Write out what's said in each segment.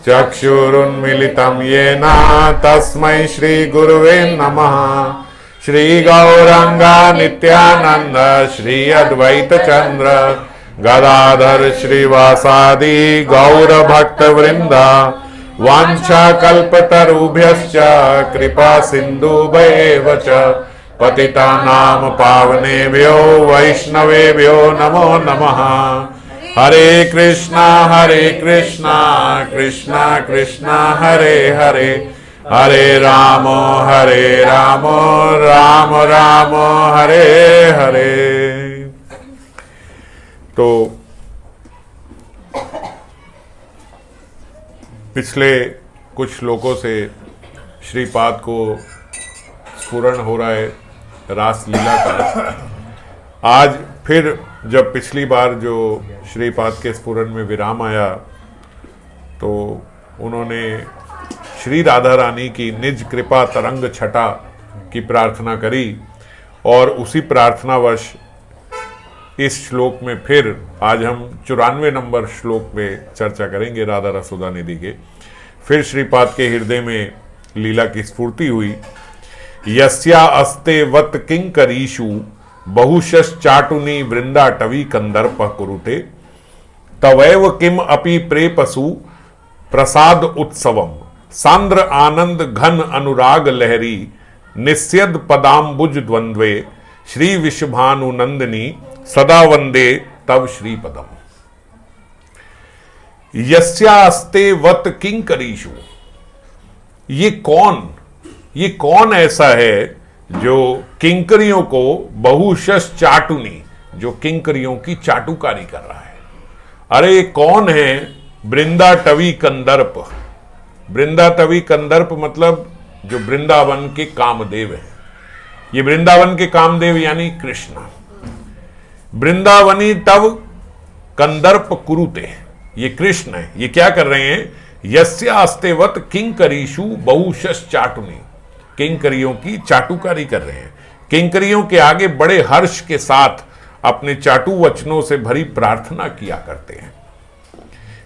चक्षुरुन्मीलितं येन तस्मै श्रीगुरुवे नमः। श्रीगौरांग नित्यानंद श्री अद्वैत चंद्र गदाधर श्रीवासादि गौरभक्तवृंद वाञ्छाकल्पतरुभ्यश्च कृपा सिन्धुभ्येव च पतितानां पावनेभ्यो वैष्णवेभ्यो नमो नमः। हरे कृष्णा कृष्णा कृष्णा हरे हरे, हरे राम राम राम हरे हरे। तो पिछले कुछ श्लोकों से श्रीपाद को स्फुरण हो रहा है रास लीला का। आज फिर जब पिछली बार जो श्रीपाद के स्फुरण में विराम आया तो उन्होंने श्री राधा रानी की निज कृपा तरंग छटा की प्रार्थना करी और उसी प्रार्थनावश इस श्लोक में फिर आज हम 94 नंबर श्लोक में चर्चा करेंगे राधा रसोदा निधि के। फिर श्रीपाद के हृदय में लीला की स्फूर्ति हुई। यस्या अस्ते वत किंकरीषु बहुशश्चाटुनी वृंदाटवी कंदर्प कुरुते तवैव किम अपि प्रेपसु प्रसाद उत्सवम सांद्र आनंद घन अनुराग लहरी निस्यद पदाम्बुज द्वंद्वे श्री विश्वभानुनंदिनी सदा वंदे तव श्रीपदम। यस्यास्ते वत किंकरीषु, ये कौन ऐसा है जो किंकरियों को बहुशस चाटुनी, जो किंकरियों की चाटुकारी कर रहा है। अरे कौन है वृंदाटवी कंदर्प। वृंदाटवी कंदर्प मतलब जो वृंदावन के कामदेव है। ये वृंदावन के कामदेव यानी कृष्ण। वृंदावनी तव कंदर्प कुरुते, ये कृष्ण है। ये क्या कर रहे हैं? यस्यास्तेवत किंकरीषु बहुशस चाटुनी, किंकरियों की चाटुकारी कर रहे हैं। किंकरियों के आगे बड़े हर्ष के साथ अपने चाटु वचनों से भरी प्रार्थना किया करते हैं।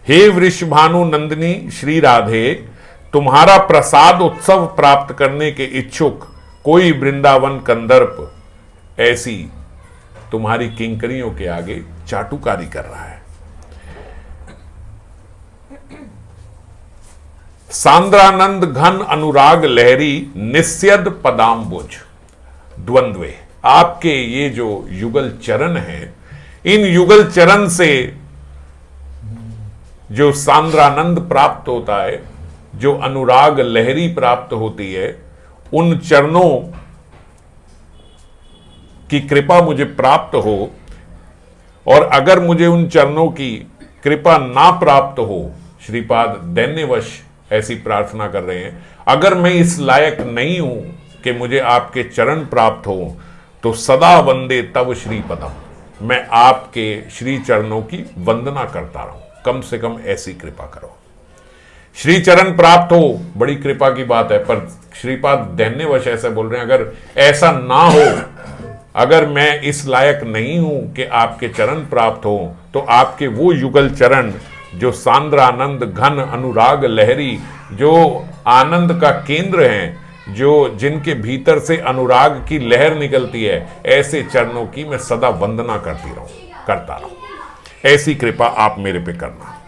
हे वृषभानु नंदिनी श्री राधे, तुम्हारा प्रसाद उत्सव प्राप्त करने के इच्छुक कोई वृंदावन कंदर्प ऐसी तुम्हारी किंकरियों के आगे चाटुकारी कर रहा है। सांद्रानंद घन अनुराग लहरी निस्यद पदाम्बुज द्वंद्वे, आपके ये जो युगल चरण हैं, इन युगल चरण से जो सांद्रानंद प्राप्त होता है, जो अनुराग लहरी प्राप्त होती है, उन चरणों की कृपा मुझे प्राप्त हो। और अगर मुझे उन चरणों की कृपा ना प्राप्त हो, श्रीपाद दैन्यवश ऐसी प्रार्थना कर रहे हैं, अगर मैं इस लायक नहीं हूं कि मुझे आपके चरण प्राप्त हो, तो सदा वंदे तव श्रीपदम, मैं आपके श्री चरणों की वंदना करता रहूं। कम से कम ऐसी कृपा करो। श्री चरण प्राप्त हो बड़ी कृपा की बात है, पर श्रीपाद दैन्यवश ऐसा बोल रहे हैं, अगर ऐसा ना हो, अगर मैं इस लायक नहीं हूं कि आपके चरण प्राप्त हो, तो आपके वो युगल चरण जो सांद्रानंद घन अनुराग लहरी, जो आनंद का केंद्र हैं, जो जिनके भीतर से अनुराग की लहर निकलती है, ऐसे चरणों की मैं सदा वंदना करता रहूं। ऐसी कृपा आप मेरे पे करना।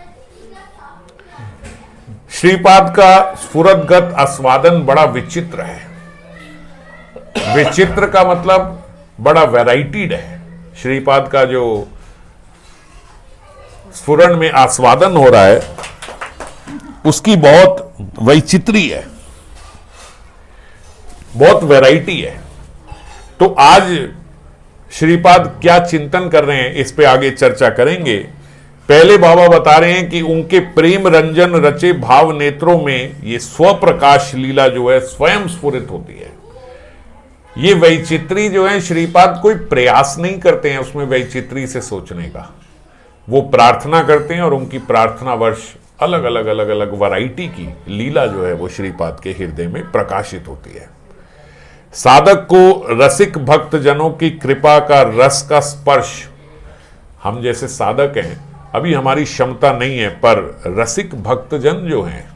श्रीपाद का स्फुरदगत आस्वादन बड़ा विचित्र है। विचित्र का मतलब बड़ा वैराइटीड है। श्रीपाद का जो स्फुरण में आस्वादन हो रहा है उसकी बहुत वैचित्री है, बहुत वैरायटी है। तो आज श्रीपाद क्या चिंतन कर रहे हैं, इस पे आगे चर्चा करेंगे। पहले बाबा बता रहे हैं कि उनके प्रेम रंजन रचे भाव नेत्रों में ये स्वप्रकाश लीला जो है स्वयं स्फुरित होती है। ये वैचित्री जो है, श्रीपाद कोई प्रयास नहीं करते हैं उसमें वैचित्री से सोचने का। वो प्रार्थना करते हैं और उनकी प्रार्थना वर्ष अलग अलग वैरायटी की लीला जो है वो श्रीपाद के हृदय में प्रकाशित होती है। साधक को रसिक भक्त जनों की कृपा का रस का स्पर्श, हम जैसे साधक हैं, अभी हमारी क्षमता नहीं है, पर रसिक भक्तजन जो हैं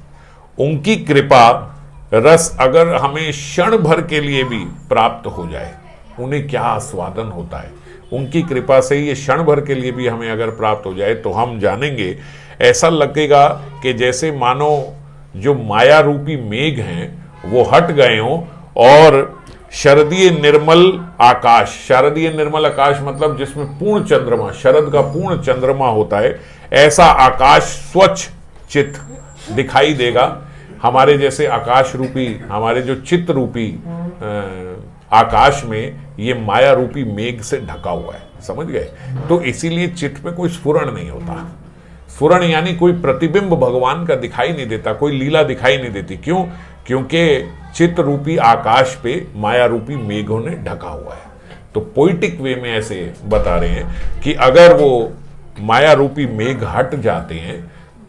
उनकी कृपा रस अगर हमें क्षण भर के लिए भी प्राप्त हो जाए, उन्हें क्या आस्वादन होता है। उनकी कृपा से ये क्षण भर के लिए भी हमें अगर प्राप्त हो जाए तो हम जानेंगे, ऐसा लगेगा कि जैसे मानो जो माया रूपी मेघ हैं वो हट गए हों और शरदीय निर्मल आकाश, शारदीय निर्मल आकाश मतलब जिसमें पूर्ण चंद्रमा, शरद का पूर्ण चंद्रमा होता है, ऐसा आकाश स्वच्छ चित दिखाई देगा। हमारे जैसे आकाश रूपी, हमारे जो चित्त रूपी आकाश में ये माया रूपी मेघ से ढका हुआ है, समझ गए। तो इसीलिए चित्त में कोई स्फुरण नहीं होता। स्फुरण यानी कोई प्रतिबिंब भगवान का दिखाई नहीं देता, कोई लीला दिखाई नहीं देती। क्यों? क्योंकि चित्त रूपी आकाश पे माया रूपी मेघों ने ढका हुआ है। तो पोइटिक वे में ऐसे बता रहे हैं कि अगर वो माया रूपी मेघ हट जाते हैं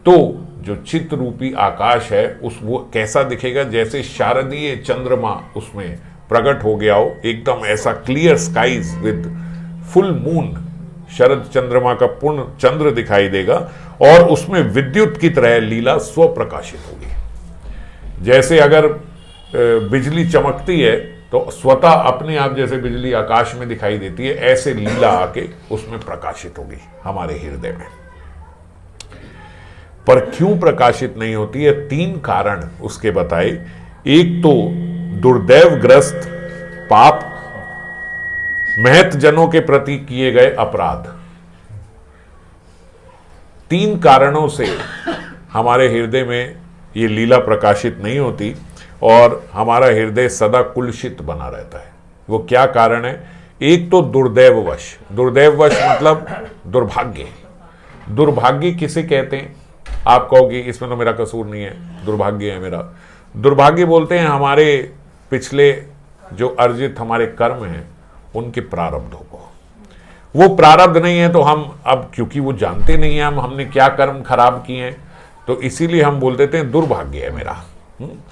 तो जो चित्त रूपी आकाश है उस वो कैसा दिखेगा, जैसे शारदीय चंद्रमा उसमें प्रकट हो गया हो, एकदम ऐसा clear skies with full moon, शरद चंद्रमा का पूर्ण चंद्र दिखाई देगा और उसमें विद्युत की तरह लीला स्वप्रकाशित होगी। जैसे अगर बिजली चमकती है तो स्वतः अपने आप जैसे बिजली आकाश में दिखाई देती है, ऐसे लीला आके उसमें प्रकाशित होगी हमारे हृदय में। पर क्यों प्रकाशित नहीं होती है? 3 कारण उसके बताए। एक तो दुर्दैवग्रस्त पाप, महत जनों के प्रति किए गए अपराध। 3 कारणों से हमारे हृदय में ये लीला प्रकाशित नहीं होती और हमारा हृदय सदा कुलुषित बना रहता है। वो क्या कारण है? एक तो दुर्दैववश। दुर्दैववश मतलब दुर्भाग्य। दुर्भाग्य किसे कहते हैं? आप कहोगे इसमें तो मेरा कसूर नहीं है, दुर्भाग्य है मेरा। दुर्भाग्य बोलते हैं हमारे पिछले जो अर्जित हमारे कर्म हैं उनके प्रारब्धों को। वो प्रारब्ध नहीं है तो हम अब, क्योंकि वो जानते नहीं है हमने क्या कर्म खराब किए हैं, तो इसीलिए हम बोल देते हैं दुर्भाग्य है मेरा,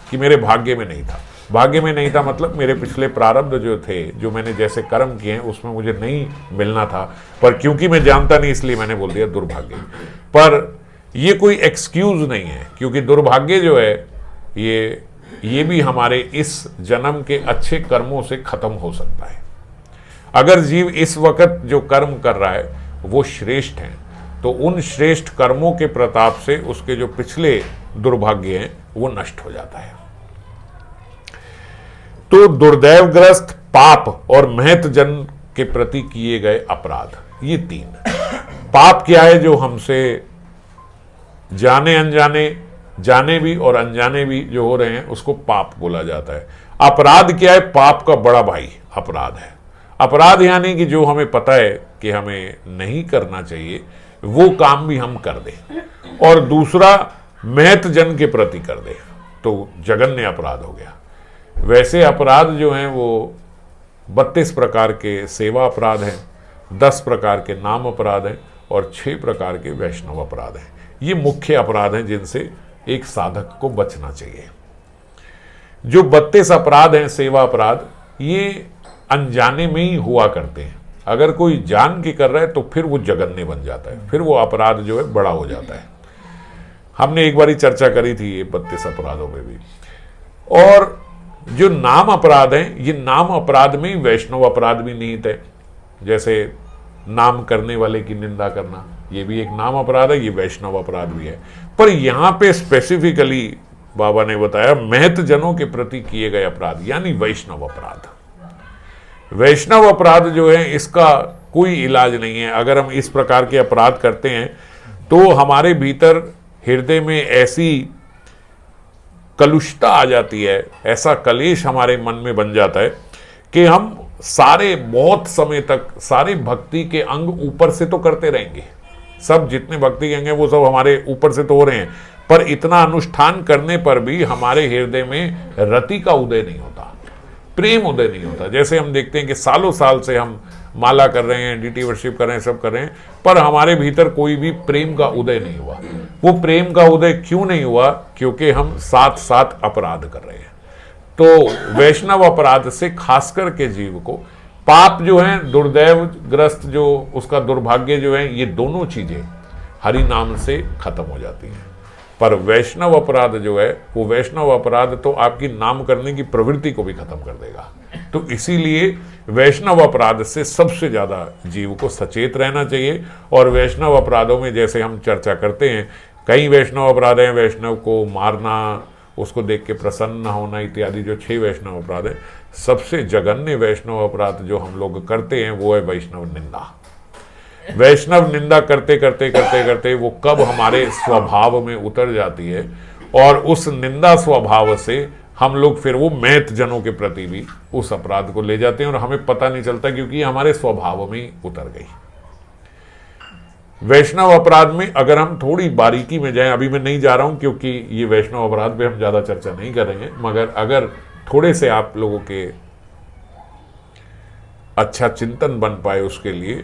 कि मेरे भाग्य में नहीं था। भाग्य में नहीं था मतलब मेरे पिछले प्रारब्ध जो थे, जो मैंने जैसे कर्म किए हैं उसमें मुझे नहीं मिलना था, पर क्योंकि मैं जानता नहीं इसलिए मैंने बोल दिया दुर्भाग्य। पर ये कोई एक्सक्यूज नहीं है, क्योंकि दुर्भाग्य जो है ये भी हमारे इस जन्म के अच्छे कर्मों से खत्म हो सकता है। अगर जीव इस वक्त जो कर्म कर रहा है वो श्रेष्ठ हैं, तो उन श्रेष्ठ कर्मों के प्रताप से उसके जो पिछले दुर्भाग्य हैं वो नष्ट हो जाता है। तो दुर्दैवग्रस्त पाप और महत जन के प्रति किए गए अपराध, ये 3। पाप क्या है? जो हमसे जाने अनजाने, जाने भी और अनजाने भी जो हो रहे हैं उसको पाप बोला जाता है। अपराध क्या है? पाप का बड़ा भाई अपराध है। अपराध यानी कि जो हमें पता है कि हमें नहीं करना चाहिए वो काम भी हम कर दें, और दूसरा महत जन के प्रति कर दें, तो जघन्य अपराध हो गया। वैसे अपराध जो हैं वो 32 प्रकार के सेवा अपराध हैं, 10 प्रकार के नाम अपराध हैं और 6 प्रकार के वैष्णव अपराध हैं। ये मुख्य अपराध हैं जिनसे एक साधक को बचना चाहिए। जो 32 अपराध हैं सेवा अपराध, ये अनजाने में ही हुआ करते हैं। अगर कोई जान के कर रहा है तो फिर वो जघन्य बन जाता है, फिर वो अपराध जो है बड़ा हो जाता है। हमने एक बार ही चर्चा करी थी ये 32 अपराधों में भी। और जो नाम अपराध हैं, ये नाम अपराध में ही वैष्णव अपराध भी निहित है। जैसे नाम करने वाले की निंदा करना, ये भी एक नाम अपराध है, ये वैष्णव अपराध भी है। पर यहां पे स्पेसिफिकली बाबा ने बताया महत जनों के प्रति किए गए अपराध, यानी वैष्णव अपराध। वैष्णव अपराध जो है इसका कोई इलाज नहीं है। अगर हम इस प्रकार के अपराध करते हैं तो हमारे भीतर हृदय में ऐसी कलुषता आ जाती है, ऐसा कलेश हमारे मन में बन जाता है कि हम सारे बहुत समय तक सारे भक्ति के अंग ऊपर से तो करते रहेंगे, सब जितने भक्ति के अंग हैं वो सब हमारे ऊपर से तो हो रहे हैं, पर इतना अनुष्ठान करने पर भी हमारे हृदय में रति का उदय नहीं होता, प्रेम उदय नहीं होता। जैसे हम देखते हैं कि सालों साल से हम माला कर रहे हैं, डीटी वर्शिप कर रहे हैं, सब कर रहे हैं, पर हमारे भीतर कोई भी प्रेम का उदय नहीं हुआ। वो प्रेम का उदय क्यों नहीं हुआ? क्योंकि हम साथ साथ अपराध कर रहे हैं। तो वैष्णव अपराध से खासकर के जीव को पाप जो है, दुर्दैवग्रस्त जो उसका दुर्भाग्य जो है, ये दोनों चीजें हरि नाम से खत्म हो जाती हैं। पर वैष्णव अपराध जो है वो वैष्णव अपराध तो आपकी नाम करने की प्रवृत्ति को भी खत्म कर देगा। तो इसीलिए वैष्णव अपराध से सबसे ज़्यादा जीव को सचेत रहना चाहिए। और वैष्णव अपराधों में जैसे हम चर्चा करते हैं, कई वैष्णव अपराध हैं, वैष्णव को मारना, उसको देख के प्रसन्न होना इत्यादि, जो 6 वैष्णव अपराध हैं। सबसे जघन्य वैष्णव अपराध जो हम लोग करते हैं वो है वैष्णव निंदा। वैष्णव निंदा करते करते करते करते वो कब हमारे स्वभाव में उतर जाती है, और उस निंदा स्वभाव से हम लोग फिर वो मैत जनों के प्रति भी उस अपराध को ले जाते हैं और हमें पता नहीं चलता, क्योंकि हमारे स्वभाव में ही उतर गई। वैष्णव अपराध में अगर हम थोड़ी बारीकी में जाएं, अभी मैं नहीं जा रहा हूं क्योंकि ये वैष्णव अपराध पे हम ज्यादा चर्चा नहीं कर रहे हैं, मगर अगर थोड़े से आप लोगों के अच्छा चिंतन बन पाए उसके लिए,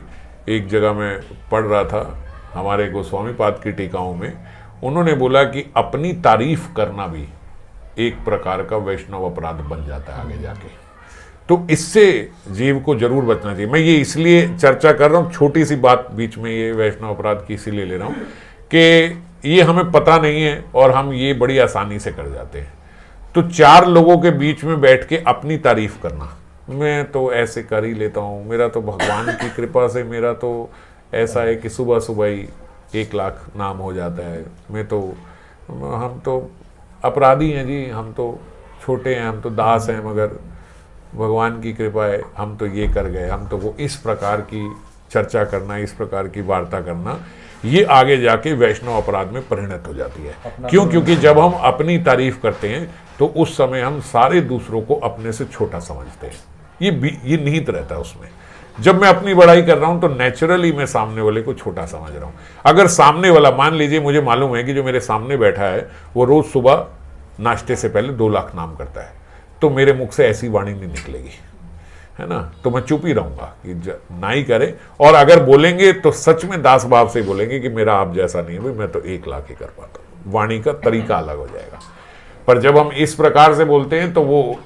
एक जगह मैं पढ़ रहा था हमारे गोस्वामी पाद की टीकाओं में, उन्होंने बोला कि अपनी तारीफ करना भी एक प्रकार का वैष्णव अपराध बन जाता है आगे जाके। तो इससे जीव को जरूर बचना चाहिए। मैं ये इसलिए चर्चा कर रहा हूँ, छोटी सी बात बीच में ये वैष्णव अपराध की इसीलिए ले रहा हूँ कि ये हमें पता नहीं है और हम ये बड़ी आसानी से कर जाते हैं। तो 4 लोगों के बीच में बैठ के अपनी तारीफ करना, मैं तो ऐसे कर ही लेता हूँ, मेरा तो भगवान की कृपा से मेरा तो ऐसा है कि सुबह सुबह ही 1 लाख नाम हो जाता है, हम तो अपराधी हैं जी, हम तो छोटे हैं, हम तो दास हैं, मगर भगवान की कृपा है हम तो ये कर गए, हम तो वो। इस प्रकार की चर्चा करना, इस प्रकार की वार्ता करना, ये आगे जाके वैष्णव अपराध में परिणत हो जाती है। क्यों? क्योंकि जब हम अपनी तारीफ करते हैं तो उस समय हम सारे दूसरों को अपने से छोटा समझते हैं। ये निहित रहता है उसमें। जब मैं अपनी बड़ाई कर रहा हूं तो नेचुरली मैं सामने वाले को छोटा समझ रहा हूं। अगर सामने वाला, मान लीजिए मुझे मालूम है कि जो मेरे सामने बैठा है वो रोज सुबह नाश्ते से पहले 2 लाख नाम करता है, तो मेरे मुख से ऐसी वाणी नहीं निकलेगी, है ना। तो मैं चुप ही रहूंगा कि ना ही करे, और अगर बोलेंगे तो सच में दास भाव से बोलेंगे कि मेरा आप जैसा नहीं है भाई, मैं तो 1 लाख ही कर पाता हूं। वाणी का तरीका अलग हो जाएगा। पर जब हम इस प्रकार से बोलते हैं तो वो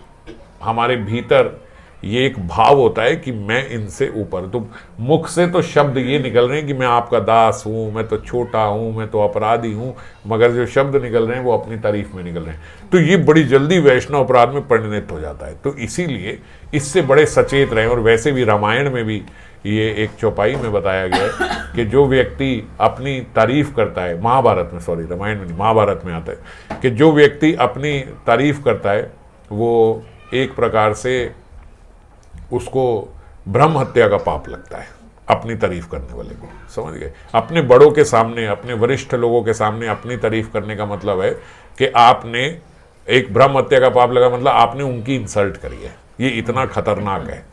हमारे भीतर ये एक भाव होता है कि मैं इनसे ऊपर, तो मुख से तो शब्द ये निकल रहे हैं कि मैं आपका दास हूं, मैं तो छोटा हूं, मैं तो अपराधी हूं, मगर जो शब्द निकल रहे हैं वो अपनी तारीफ में निकल रहे हैं। तो ये बड़ी जल्दी वैष्णव अपराध में परिणत हो जाता है। तो इसीलिए इससे बड़े सचेत रहें। और वैसे भी रामायण में भी ये एक चौपाई में बताया गया है कि जो व्यक्ति अपनी तारीफ करता है, महाभारत में, सॉरी रामायण में नहीं, महाभारत में आता है कि जो व्यक्ति अपनी तारीफ करता है वो एक प्रकार से उसको ब्रह्म हत्या का पाप लगता है, अपनी तारीफ करने वाले को। समझ गए? अपने बड़ों के सामने, अपने वरिष्ठ लोगों के सामने अपनी तारीफ करने का मतलब है कि आपने एक ब्रह्म हत्या का पाप लगा, मतलब आपने उनकी इंसल्ट करी है। ये इतना खतरनाक है।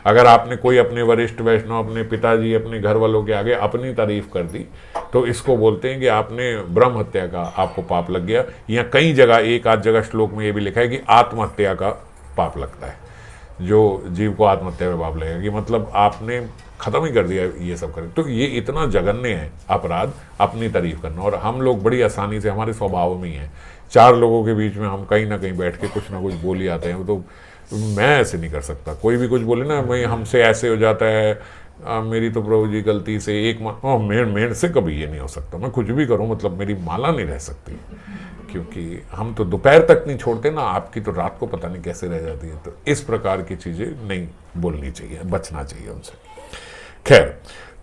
अगर आपने कोई अपने वरिष्ठ वैष्णव, अपने पिताजी, अपने घर वालों के आगे अपनी तारीफ कर दी तो इसको बोलते हैं कि आपने ब्रह्म हत्या का आपको पाप लग गया। यहाँ कई जगह, एक आध जगह श्लोक में ये भी लिखा है कि आत्महत्या का पाप लगता है, जो जीव को आत्महत्या में पाप लगेगा, कि मतलब आपने खत्म ही कर दिया ये सब करें। तो ये इतना जघन्य है अपराध, अपनी तारीफ करना। और हम लोग बड़ी आसानी से, हमारे स्वभाव में ही है, 4 लोगों के बीच में हम कहीं ना कहीं बैठ के कुछ ना कुछ बोल ही आते हैं। तो मैं ऐसे नहीं कर सकता, कोई भी कुछ बोले ना, मैं हमसे ऐसे हो जाता है, मेरी तो प्रभु जी गलती से मेरे से कभी ये नहीं हो सकता, मैं कुछ भी करूं मतलब मेरी माला नहीं रह सकती, क्योंकि हम तो दोपहर तक नहीं छोड़ते ना, आपकी तो रात को पता नहीं कैसे रह जाती है। तो इस प्रकार की चीज़ें नहीं बोलनी चाहिए, बचना चाहिए उनसे। खैर,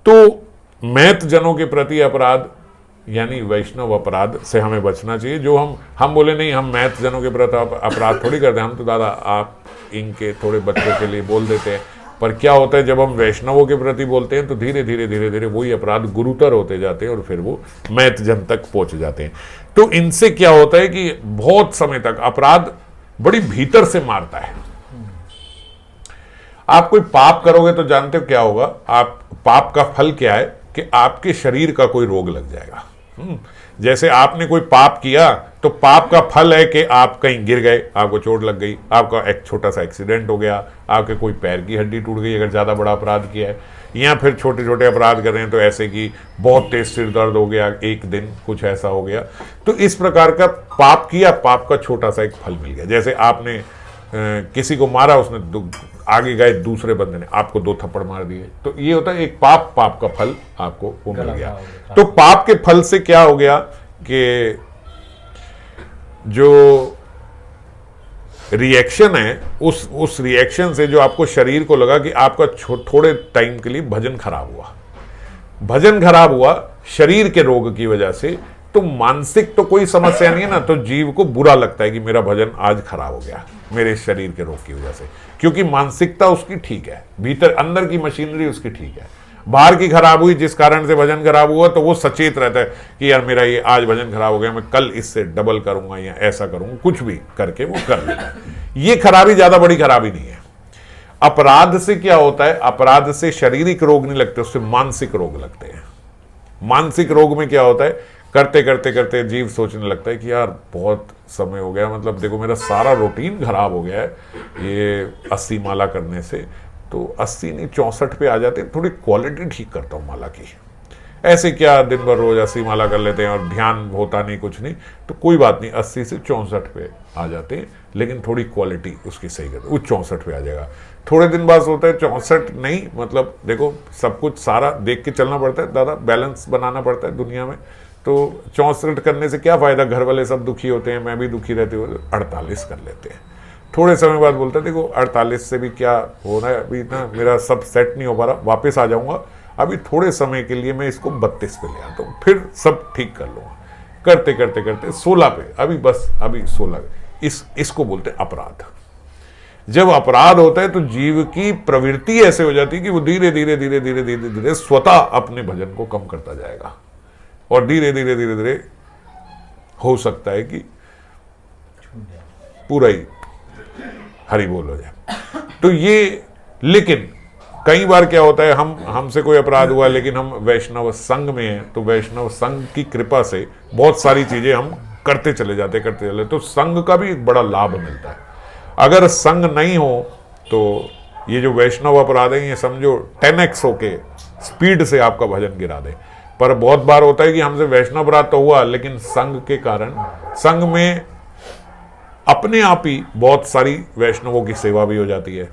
तो मैत जनों के प्रति अपराध यानी वैष्णव अपराध से हमें बचना चाहिए। जो हम बोले नहीं, हम मैत जनों के प्रति अपराध थोड़ी करते हैं, हम तो दादा आप इनके थोड़े बच्चों के लिए बोल देते हैं। पर क्या होता है, जब हम वैष्णवों के प्रति बोलते हैं तो धीरे धीरे वही अपराध गुरुतर होते जाते हैं और फिर वो मैत जन तक पहुंच जाते हैं। तो इनसे क्या होता है कि बहुत समय तक अपराध बड़ी भीतर से मारता है। आप कोई पाप करोगे तो जानते हो क्या होगा, आप पाप का फल क्या है कि आपके शरीर का कोई रोग लग जाएगा। जैसे आपने कोई पाप किया तो पाप का फल है कि आप कहीं गिर गए, आपको चोट लग गई, आपका एक छोटा सा एक्सीडेंट हो गया, आपके कोई पैर की हड्डी टूट गई अगर ज़्यादा बड़ा अपराध किया है, या फिर छोटे छोटे अपराध कर रहे हैं तो ऐसे कि बहुत तेज सिर दर्द हो गया, एक दिन कुछ ऐसा हो गया। तो इस प्रकार का पाप किया, पाप का छोटा सा एक फल मिल गया। जैसे आपने किसी को मारा, उसने आगे गए, दूसरे बंदे ने आपको 2 थप्पड़ मार दिए, तो ये होता है एक पाप का फल आपको वो मिल गया। तो पाप के फल से क्या हो गया कि जो रिएक्शन है, उस रिएक्शन से जो आपको शरीर को लगा कि आपका थोड़े टाइम के लिए भजन खराब हुआ शरीर के रोग की वजह से, तो मानसिक तो कोई समस्या नहीं है ना, तो जीव को बुरा लगता है कि मेरा भजन आज खराब हो गया मेरे शरीर के रोग की वजह से, क्योंकि मानसिकता उसकी ठीक है, भीतर अंदर की मशीनरी उसकी ठीक है। बाहर की खराब हुई जिस कारण से भजन खराब हुआ, तो वो सचेत रहता है कि यार मेरा ये आज भजन खराब हो गया, मैं कल इससे डबल करूंगा या ऐसा करूंगा, कुछ भी करके वो कर लेता है। ये खराबी ज्यादा बड़ी खराबी नहीं है। अपराध से क्या होता है, अपराध से शारीरिक रोग नहीं लगते, उससे मानसिक रोग लगते हैं। मानसिक रोग में क्या होता है, करते करते करते जीव सोचने लगता है कि यार बहुत समय हो गया, मतलब देखो मेरा सारा रूटीन खराब हो गया है ये 80 माला करने से, तो 80 नहीं 64 पे आ जाते, थोड़ी क्वालिटी ठीक करता हूँ माला की। ऐसे क्या दिन भर रोज 80 माला कर लेते हैं और ध्यान होता नहीं, कुछ नहीं, तो कोई बात नहीं, 80 से 64 पे आ जाते हैं, लेकिन थोड़ी क्वालिटी उसकी सही करते, वो 64 पे आ जाएगा। थोड़े दिन बाद होता है 64 नहीं, मतलब देखो सब कुछ सारा देख के चलना पड़ता है दादा, बैलेंस बनाना पड़ता है दुनिया में। तो 64 करने से क्या फायदा, घर वाले सब दुखी होते हैं, मैं भी दुखी रहती हूँ, 48 कर लेते हैं। थोड़े समय बाद बोलता है देखो 48 से भी क्या हो रहा है, अभी ना मेरा सब सेट नहीं हो पा रहा, वापस आ जाऊंगा, अभी थोड़े समय के लिए मैं इसको 32 पे ले आता हूँ, फिर सब ठीक कर लूंगा। करते करते करते 16 पे, अभी 16 पे, इसको बोलते हैं अपराध। जब अपराध होता है तो जीव की प्रवृत्ति ऐसे हो जाती है कि वो धीरे धीरे धीरे धीरे धीरे धीरे स्वतः अपने भजन को कम करता जाएगा, और धीरे धीरे धीरे धीरे हो सकता है कि पूरा ही हरि बोल हो जाए। तो ये, लेकिन कई बार क्या होता है, हमसे कोई अपराध हुआ लेकिन हम वैष्णव संघ में हैं, तो वैष्णव संघ की कृपा से बहुत सारी चीजें हम करते चले जाते, तो संघ का भी एक बड़ा लाभ मिलता है। अगर संघ नहीं हो तो ये जो वैष्णव अपराध है, ये समझो 10x होके स्पीड से आपका भजन गिरा दे। पर बहुत बार होता है कि हमसे वैष्णव अपराध तो हुआ, लेकिन संघ के कारण, संघ में अपने आप ही बहुत सारी वैष्णवों की सेवा भी हो जाती है,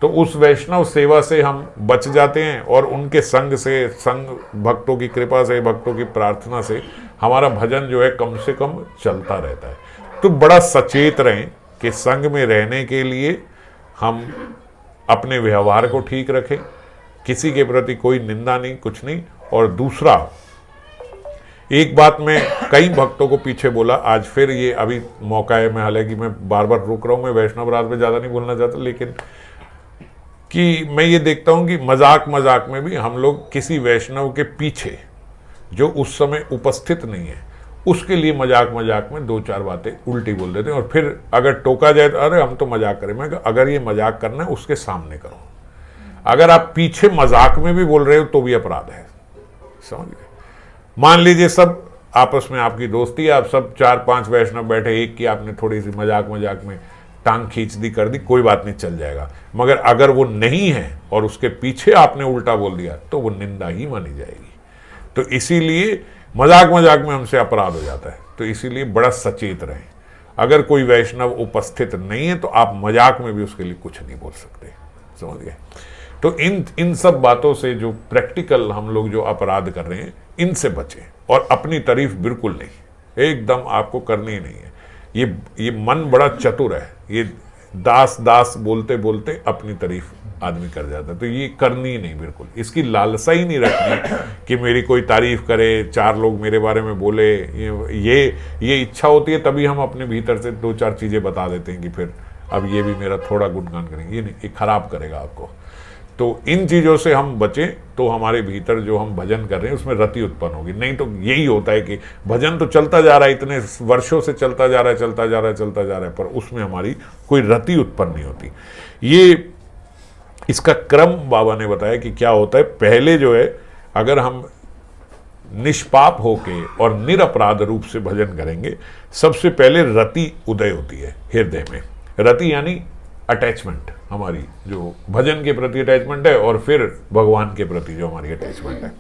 तो उस वैष्णव सेवा से हम बच जाते हैं, और उनके संग से, संग भक्तों की कृपा से, भक्तों की प्रार्थना से हमारा भजन जो है कम से कम चलता रहता है। तो बड़ा सचेत रहें कि संग में रहने के लिए हम अपने व्यवहार को ठीक रखें, किसी के प्रति कोई निंदा नहीं, कुछ नहीं। और दूसरा, एक बात मैं कई भक्तों को पीछे बोला, आज फिर ये अभी मौका है, मैं हालांकि मैं बार बार रुक रहा हूं, मैं वैष्णव अपराध पे ज्यादा नहीं बोलना चाहता, लेकिन कि मैं ये देखता हूं कि मजाक में भी हम लोग किसी वैष्णव के पीछे जो उस समय उपस्थित नहीं है, उसके लिए मजाक में 2-4 बातें उल्टी बोल देते हैं, और फिर अगर टोका जाए तो अरे हम तो मजाक करें। मैं अगर ये मजाक करना है उसके सामने करो, अगर आप पीछे मजाक में भी बोल रहे हो तो भी अपराध है, समझ गए। मान लीजिए सब आपस में आपकी दोस्ती है, आप सब 4-5 वैष्णव बैठे, एक की आपने थोड़ी सी मजाक में टांग खींच दी, कर दी, कोई बात नहीं, चल जाएगा। मगर अगर वो नहीं है और उसके पीछे आपने उल्टा बोल दिया तो वो निंदा ही मानी जाएगी। तो इसीलिए मजाक में हमसे अपराध हो जाता है, तो इसीलिए बड़ा सचेत रहें। अगर कोई वैष्णव उपस्थित नहीं है तो आप मजाक में भी उसके लिए कुछ नहीं बोल सकते, समझ गए। तो इन सब बातों से जो प्रैक्टिकल हम लोग जो अपराध कर रहे हैं, इनसे बचें, और अपनी तारीफ बिल्कुल नहीं, एकदम आपको करनी ही नहीं है। ये मन बड़ा चतुर है, ये दास बोलते बोलते अपनी तारीफ आदमी कर जाता है, तो ये करनी ही नहीं बिल्कुल, इसकी लालसा ही नहीं रखनी कि मेरी कोई तारीफ करे, 4 लोग मेरे बारे में बोले। ये इच्छा होती है, तभी हम अपने भीतर से 2-4 चीजें बता देते हैं कि फिर अब ये भी मेरा थोड़ा गुणगान करेंगे, ये नहीं, ये खराब करेगा आपको। तो इन चीज़ों से हम बचें, तो हमारे भीतर जो हम भजन कर रहे हैं उसमें रति उत्पन्न होगी। नहीं तो यही होता है कि भजन तो चलता जा रहा है, इतने वर्षों से चलता जा रहा है, पर उसमें हमारी कोई रति उत्पन्न नहीं होती। ये इसका क्रम बाबा ने बताया कि क्या होता है। पहले जो है, अगर हम निष्पाप होके और निरपराध रूप से भजन करेंगे, सबसे पहले रति उदय होती है हृदय में। रति यानी अटैचमेंट, हमारी जो भजन के प्रति अटैचमेंट है, और फिर भगवान के प्रति जो हमारी अटैचमेंट है।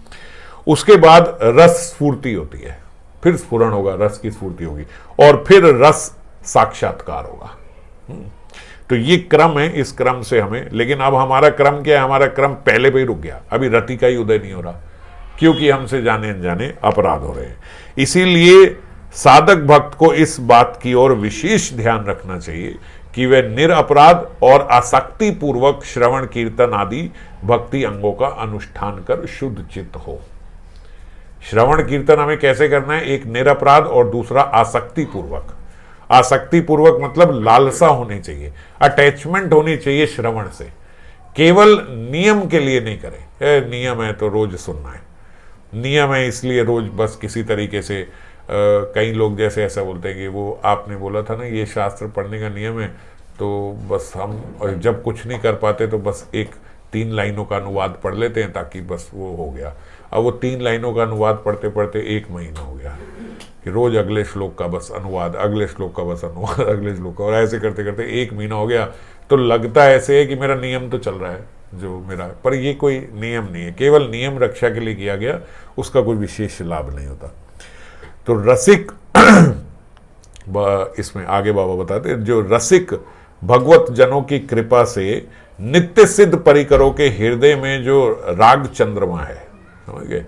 उसके बाद रस स्फूर्ति होती है, फिर स्फुरण होगा, रस की स्फूर्ति होगी, और फिर रस साक्षात्कार होगा। तो ये क्रम है, इस क्रम से हमें, लेकिन अब हमारा क्रम क्या है, हमारा क्रम पहले पे ही रुक गया, अभी रति का ही उदय नहीं हो रहा, क्योंकि हमसे जाने अनजाने अपराध हो रहे हैं। इसीलिए साधक भक्त को इस बात की ओर विशेष ध्यान रखना चाहिए कि वह निरअपराध और आसक्ति पूर्वक श्रवण कीर्तन आदि भक्ति अंगों का अनुष्ठान कर शुद्ध चित्त हो। श्रवण कीर्तन हमें कैसे करना है, एक निरअपराध और दूसरा आसक्ति पूर्वक। आसक्ति पूर्वक मतलब लालसा होनी चाहिए, अटैचमेंट होनी चाहिए श्रवण से, केवल नियम के लिए नहीं करें। नियम है तो रोज सुनना है, नियम है इसलिए रोज बस किसी तरीके से कई लोग जैसे ऐसा बोलते हैं कि वो आपने बोला था ना ये शास्त्र पढ़ने का नियम है, तो बस हम जब कुछ नहीं कर पाते तो बस 3 लाइनों का अनुवाद पढ़ लेते हैं ताकि बस वो हो गया। अब वो 3 लाइनों का अनुवाद पढ़ते पढ़ते 1 महीना हो गया कि रोज अगले श्लोक का बस अनुवाद, अगले श्लोक का बस अनुवाद, अगले श्लोक का, और ऐसे करते करते 1 महीना हो गया। तो लगता ऐसे है कि मेरा नियम तो चल रहा है जो मेरा, पर ये कोई नियम नहीं है, केवल नियम रक्षा के लिए किया गया, उसका कोई विशेष लाभ नहीं होता। तो रसिक इसमें आगे बाबा बताते हैं, जो रसिक भगवत जनों की कृपा से नित्य सिद्ध परिकरों के हृदय में जो राग चंद्रमा है, समझ गए,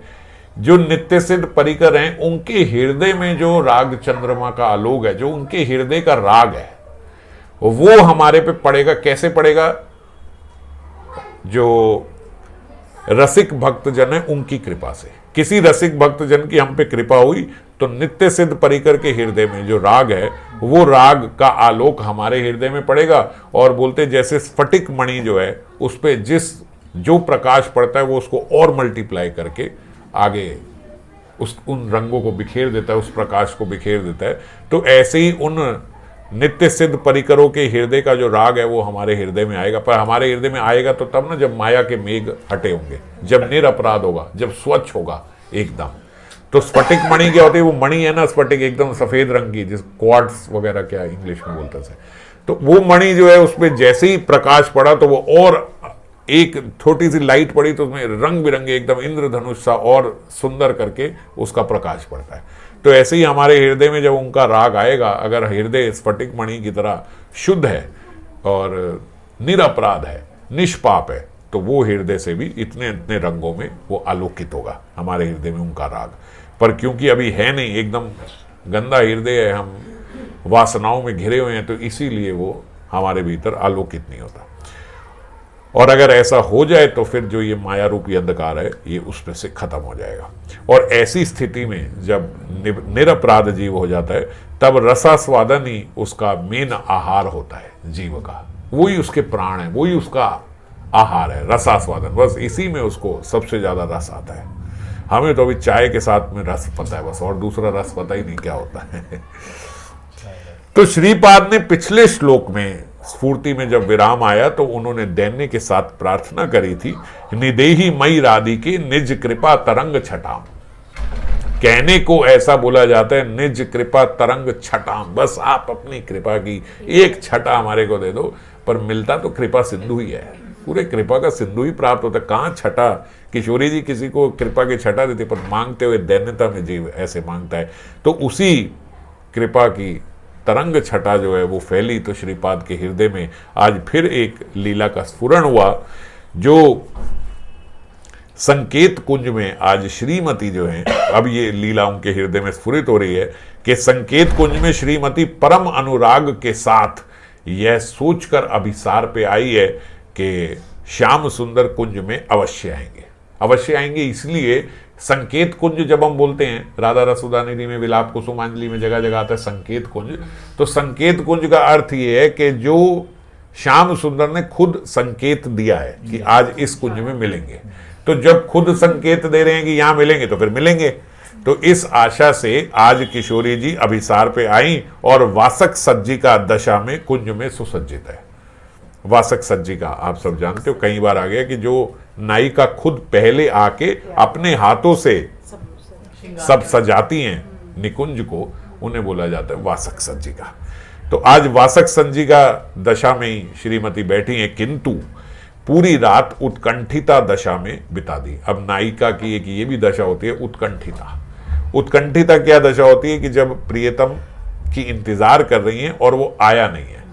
जो नित्य सिद्ध परिकर हैं उनके हृदय में जो राग चंद्रमा का आलोक है, जो उनके हृदय का राग है, वो हमारे पे पड़ेगा। कैसे पड़ेगा? जो रसिक भक्तजन है उनकी कृपा से। किसी रसिक भक्तजन की हम पे कृपा हुई तो नित्य सिद्ध परिकर के हृदय में जो राग है, वो राग का आलोक हमारे हृदय में पड़ेगा। और बोलते जैसे स्फटिक मणि जो है उस पे जो प्रकाश पड़ता है वो उसको और मल्टीप्लाई करके आगे उन रंगों को बिखेर देता है, उस प्रकाश को बिखेर देता है। तो ऐसे ही उन नित्य सिद्ध परिकरों के हृदय का जो राग है वो हमारे हृदय में आएगा। पर हमारे हृदय में आएगा तो तब ना जब माया के मेघ हटे होंगे, जब निरअपराध होगा, जब स्वच्छ होगा एकदम। तो स्फटिक मणि क्या होती है? वो मणि है ना स्फटिक, एकदम सफेद रंग की, जिस क्वार्ट्स वगैरह क्या इंग्लिश में बोलते हैं, तो वो मणि जो है उसमें जैसे ही प्रकाश पड़ा तो वो और एक छोटी सी लाइट पड़ी तो उसमें रंग बिरंगे एकदम इंद्रधनुष सा और सुंदर करके उसका प्रकाश पड़ता है। तो ऐसे ही हमारे हृदय में जब उनका राग आएगा, अगर हृदय स्फटिक मणि की तरह शुद्ध है और निरअपराध है, निष्पाप है, तो वो हृदय से भी इतने इतने रंगों में वो आलोकित होगा हमारे हृदय में उनका राग। पर क्योंकि अभी है नहीं, एकदम गंदा हृदय है, हम वासनाओं में घिरे हुए हैं, तो इसीलिए वो हमारे भीतर आलोकित नहीं होता। और अगर ऐसा हो जाए तो फिर जो ये माया रूपी अंधकार है ये उसमें से खत्म हो जाएगा। और ऐसी स्थिति में जब निरअपराध जीव हो जाता है तब रसास्वादन ही उसका मेन आहार होता है जीव का, वही उसके प्राण है, वही उसका आहार है, रसास्वादन। बस इसी में उसको सबसे ज्यादा रस आता है। हमें तो अभी चाय के साथ में रस पता है बस, और दूसरा रस पता ही नहीं क्या होता है। तो श्रीपाद ने पिछले श्लोक में स्फूर्ति में जब विराम आया तो उन्होंने दैन्य के साथ प्रार्थना करी थी, निदेही मई राधिके निज कृपा तरंग छटाम। कहने को ऐसा बोला जाता है निज कृपा तरंग छटाम, बस आप अपनी कृपा की एक छटा हमारे को दे दो। पर मिलता तो कृपा सिंधु ही है, पूरे कृपा का सिंधु ही प्राप्त होता है। कहाँ छटा? किशोरी जी किसी को कृपा की छटा देते, पर मांगते हुए दैन्यता में जीव ऐसे मांगता है। तो उसी कृपा की तरंग छटा जो है वो फैली, तो श्रीपाद के हृदय में आज फिर एक लीला का स्फुरण हुआ, जो संकेत कुंज में आज श्रीमती जो है, अब ये लीला उनके हृदय में स्फुरित हो रही है कि संकेत कुंज में श्रीमती परम अनुराग के साथ यह सोचकर अभिसार पे आई है कि श्याम सुंदर कुंज में अवश्य आएंगे। अवश्य आएंगे इसलिए संकेत कुंज जब हम बोलते हैं, राधा रसुदानिधि में, विलाप कुसुमांजलि में जगह जगह आता है संकेत कुंज। तो संकेत कुंज का अर्थ ये है कि जो श्याम सुंदर ने खुद संकेत दिया है कि आज इस कुंज में मिलेंगे। तो जब खुद संकेत दे रहे हैं कि यहां मिलेंगे तो फिर मिलेंगे। तो इस आशा से आज किशोरी जी अभिसार पे आई और वासक सज्जिका दशा में कुंज में सुसज्जित है। वासक सज्जिका आप सब जानते हो, कई बार आ गया कि जो नायिका खुद पहले आके अपने हाथों से सब सजाती हैं निकुंज को, उन्हें बोला जाता है वासक सज्जिका। तो आज वासक सज्जिका दशा में ही श्रीमती बैठी हैं, किंतु पूरी रात उत्कंठिता दशा में बिता दी। अब नायिका की एक ये भी दशा होती है उत्कंठिता। उत्कंठिता क्या दशा होती है कि जब प्रियतम की इंतजार कर रही हैं और वो आया नहीं है,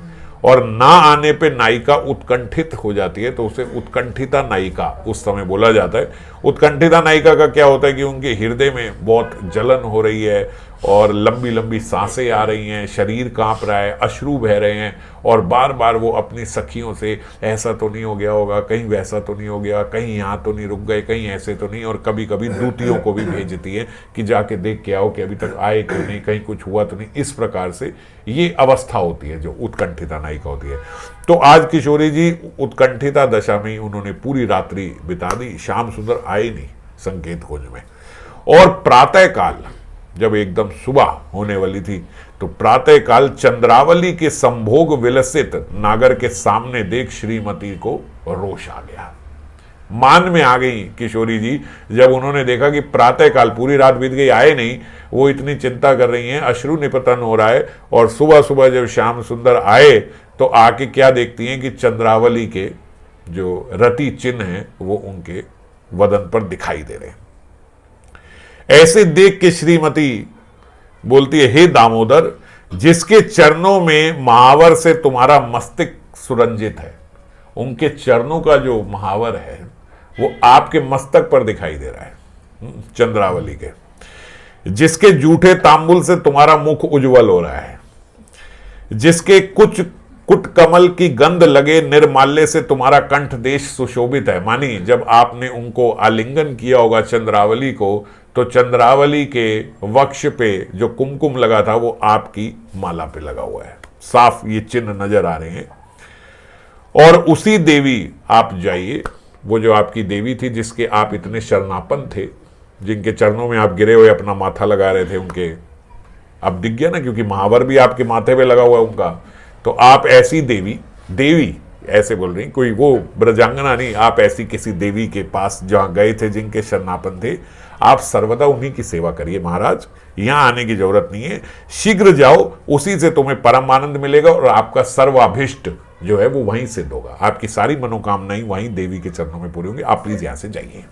और ना आने पे नायिका उत्कंठित हो जाती है तो उसे उत्कंठिता नायिका उस समय बोला जाता है। उत्कंठिता नायिका का क्या होता है कि उनके हृदय में बहुत जलन हो रही है और लंबी लंबी सांसें आ रही हैं, शरीर कांप रहा है, अश्रु बह रहे हैं और बार बार वो अपनी सखियों से ऐसा तो नहीं हो गया होगा, कहीं वैसा तो नहीं हो गया, कहीं यहाँ तो नहीं रुक गए, कहीं ऐसे तो नहीं, और कभी कभी दूतियों को भी भेजती है कि जाके देख के आओ कि अभी तक आए क्यों नहीं, कहीं कुछ हुआ तो नहीं। इस प्रकार से ये अवस्था होती है जो उत्कंठिता नायिका होती है। तो आज किशोरी जी उत्कंठिता दशा में उन्होंने पूरी रात्रि बिता दी, श्याम सुंदर आए नहीं संकेत खोज में। और प्रातः काल जब एकदम सुबह होने वाली थी तो प्रातः काल चंद्रावली के संभोग विलसित नागर के सामने देख श्रीमती को रोष आ गया, मान में आ गई किशोरी जी। जब उन्होंने देखा कि प्रातः काल पूरी रात बीत गई, आए नहीं, वो इतनी चिंता कर रही हैं, अश्रु निपतन हो रहा है, और सुबह सुबह जब श्याम सुंदर आए तो आके क्या देखती हैं कि चंद्रावली के जो रति चिन्ह हैं वो उनके वदन पर दिखाई दे रहे हैं। ऐसे देख के श्रीमती बोलती है, हे दामोदर, जिसके चरणों में महावर से तुम्हारा मस्तक सुरंजित है, उनके चरणों का जो महावर है वो आपके मस्तक पर दिखाई दे रहा है चंद्रावली के, जिसके जूठे तांबुल से तुम्हारा मुख उज्जवल हो रहा है, जिसके कुछ कुट कमल की गंध लगे निर्माल्य से तुम्हारा कंठ देश सुशोभित है। मानी जब आपने उनको आलिंगन किया होगा चंद्रावली को, तो चंद्रावली के वक्ष पे जो कुमकुम लगा था वो आपकी माला पे लगा हुआ है, साफ ये चिन्ह नजर आ रहे हैं। और उसी देवी आप जाइए, वो जो आपकी देवी थी जिसके आप इतने शरणापन थे, जिनके चरणों में आप गिरे हुए अपना माथा लगा रहे थे, उनके अब दिख गया ना, क्योंकि महावर भी आपके माथे पे लगा हुआ है उनका। तो आप ऐसी देवी ऐसे बोल रही, कोई वो ब्रजांगना नहीं, आप ऐसी किसी देवी के पास जहां गए थे जिनके शरणापन थे, आप सर्वदा उन्हीं की सेवा करिए महाराज, यहां आने की जरूरत नहीं है, शीघ्र जाओ, उसी से तुम्हें परम आनंद मिलेगा और आपका सर्वाभिष्ट जो है वो वहीं सिद्ध होगा, आपकी सारी मनोकामनाएं वहीं देवी के चरणों में पूरी होंगी। आप प्लीज यहां से जाइए।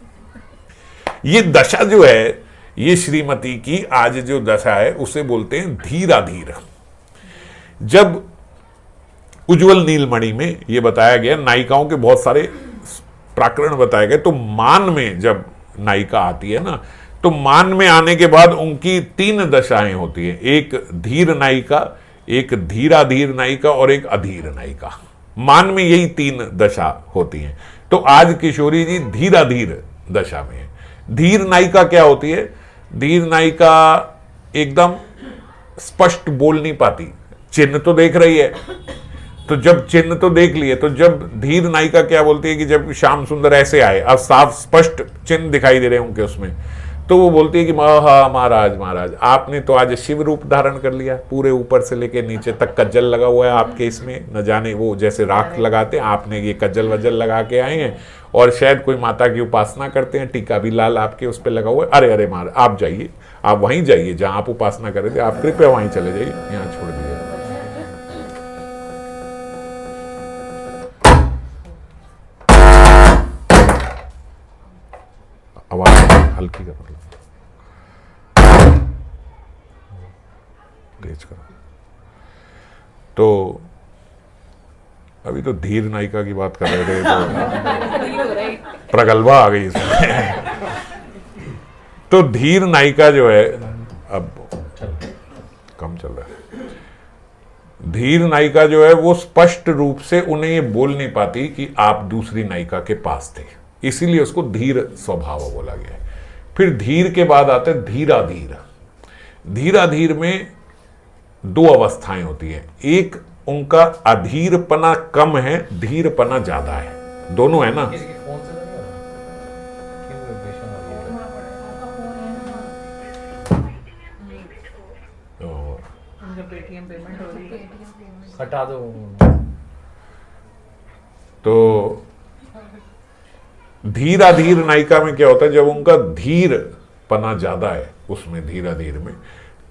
ये दशा जो है, ये श्रीमती की आज जो दशा है उसे बोलते हैं धीराधीर। जब उज्जवल नीलमणि में ये बताया गया, नायिकाओं के बहुत सारे प्रकरण बताए गए, तो मान में जब नायिका आती है ना, तो मान में आने के बाद उनकी 3 दशाएं होती हैं, एक धीर नायिका, एक धीराधीर नायिका और एक अधीर नायिका। मान में यही 3 दशा होती हैं। तो आज किशोरी जी धीराधीर दशा में है। धीर नायिका क्या होती है? धीर नायिका एकदम स्पष्ट बोल नहीं पाती, चिन्ह तो देख रही है, तो जब चिन्ह तो देख लिए, तो जब धीर नायिका क्या बोलती है कि जब श्याम सुंदर ऐसे आए, अब साफ स्पष्ट चिन्ह दिखाई दे रहे हैं उनके उसमें, तो वो बोलती है कि महाराज महाराज आपने तो आज शिव रूप धारण कर लिया, पूरे ऊपर से लेके नीचे तक कज्जल लगा हुआ है आपके इसमें, न जाने वो जैसे राख लगाते हैं, आपने ये कज्जल वज्जल लगा के आए हैं, और शायद कोई माता की उपासना करते हैं, टीका भी लाल आपके उस पर लगा हुआ है। अरे अरे महाराज आप जाइए, आप वहीं जाइए जहां आप उपासना कर रहे थे, आप कृपया वहीं चले जाइए, यहाँ छोड़ दीजिए। आवाज हल्की कर, तेज करो। तो अभी तो धीर नायिका की बात कर रहे थे, तो प्रगल्भा आ गई इसमें। तो धीर नायिका जो है, अब कम चल रहा है, धीर नायिका जो है वो स्पष्ट रूप से उन्हें ये बोल नहीं पाती कि आप दूसरी नायिका के पास थे, इसीलिए उसको धीर स्वभाव बोला गया है। फिर धीर के बाद आते हैं धीराधीर। धीराधीर में 2 अवस्थाएं होती है, एक उनका अधीरपना कम है, धीरपना ज्यादा है, दोनों है ना। हटा दो। तो धीराधीर नायिका में क्या होता है, जब उनका धीर पना ज्यादा है उसमें, धीराधीर में,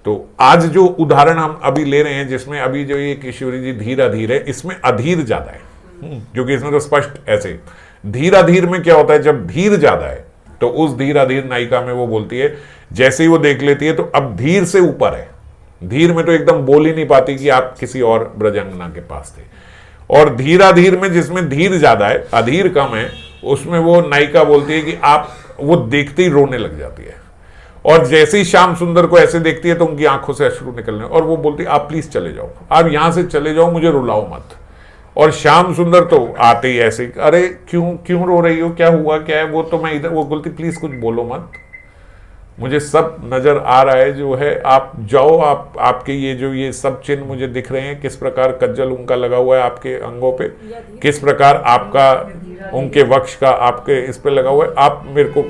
तो आज जो उदाहरण हम अभी ले रहे हैं जिसमें अभी जो ये किशोरी जी धीराधीर है, इसमें अधीर ज्यादा है, क्योंकि इसमें तो स्पष्ट ऐसे। धीराधीर में क्या होता है, जब धीर ज्यादा है तो उस धीराधीर नायिका में वो बोलती है, जैसे ही वो देख लेती है तो अब धीर से ऊपर है, धीर में तो एकदम बोल ही नहीं पाती कि आप किसी और ब्रजांगना के पास थे। और धीराधीर में जिसमें धीर ज्यादा है, अधीर कम है, उसमें वो नायिका बोलती है कि आप, वो देखते ही रोने लग जाती है। और जैसे ही श्याम सुंदर को ऐसे देखती है तो उनकी आंखों से अश्रु निकलने, और वो बोलती है आप प्लीज चले जाओ, आप यहां से चले जाओ, मुझे रुलाओ मत। और श्याम सुंदर तो आते ही ऐसे, अरे क्यों क्यों रो रही हो, क्या हुआ, क्या है, वो तो मैं इधर, वो बोलती प्लीज कुछ बोलो मत, मुझे सब नजर आ रहा है जो है, आप जाओ, आप आपके ये जो ये सब चिन्ह मुझे दिख रहे हैं, किस प्रकार कज्जल उनका लगा हुआ है आपके अंगों पे, किस प्रकार आपका उनके वक्ष का आपके इस पे लगा हुआ है, आप मेरे को,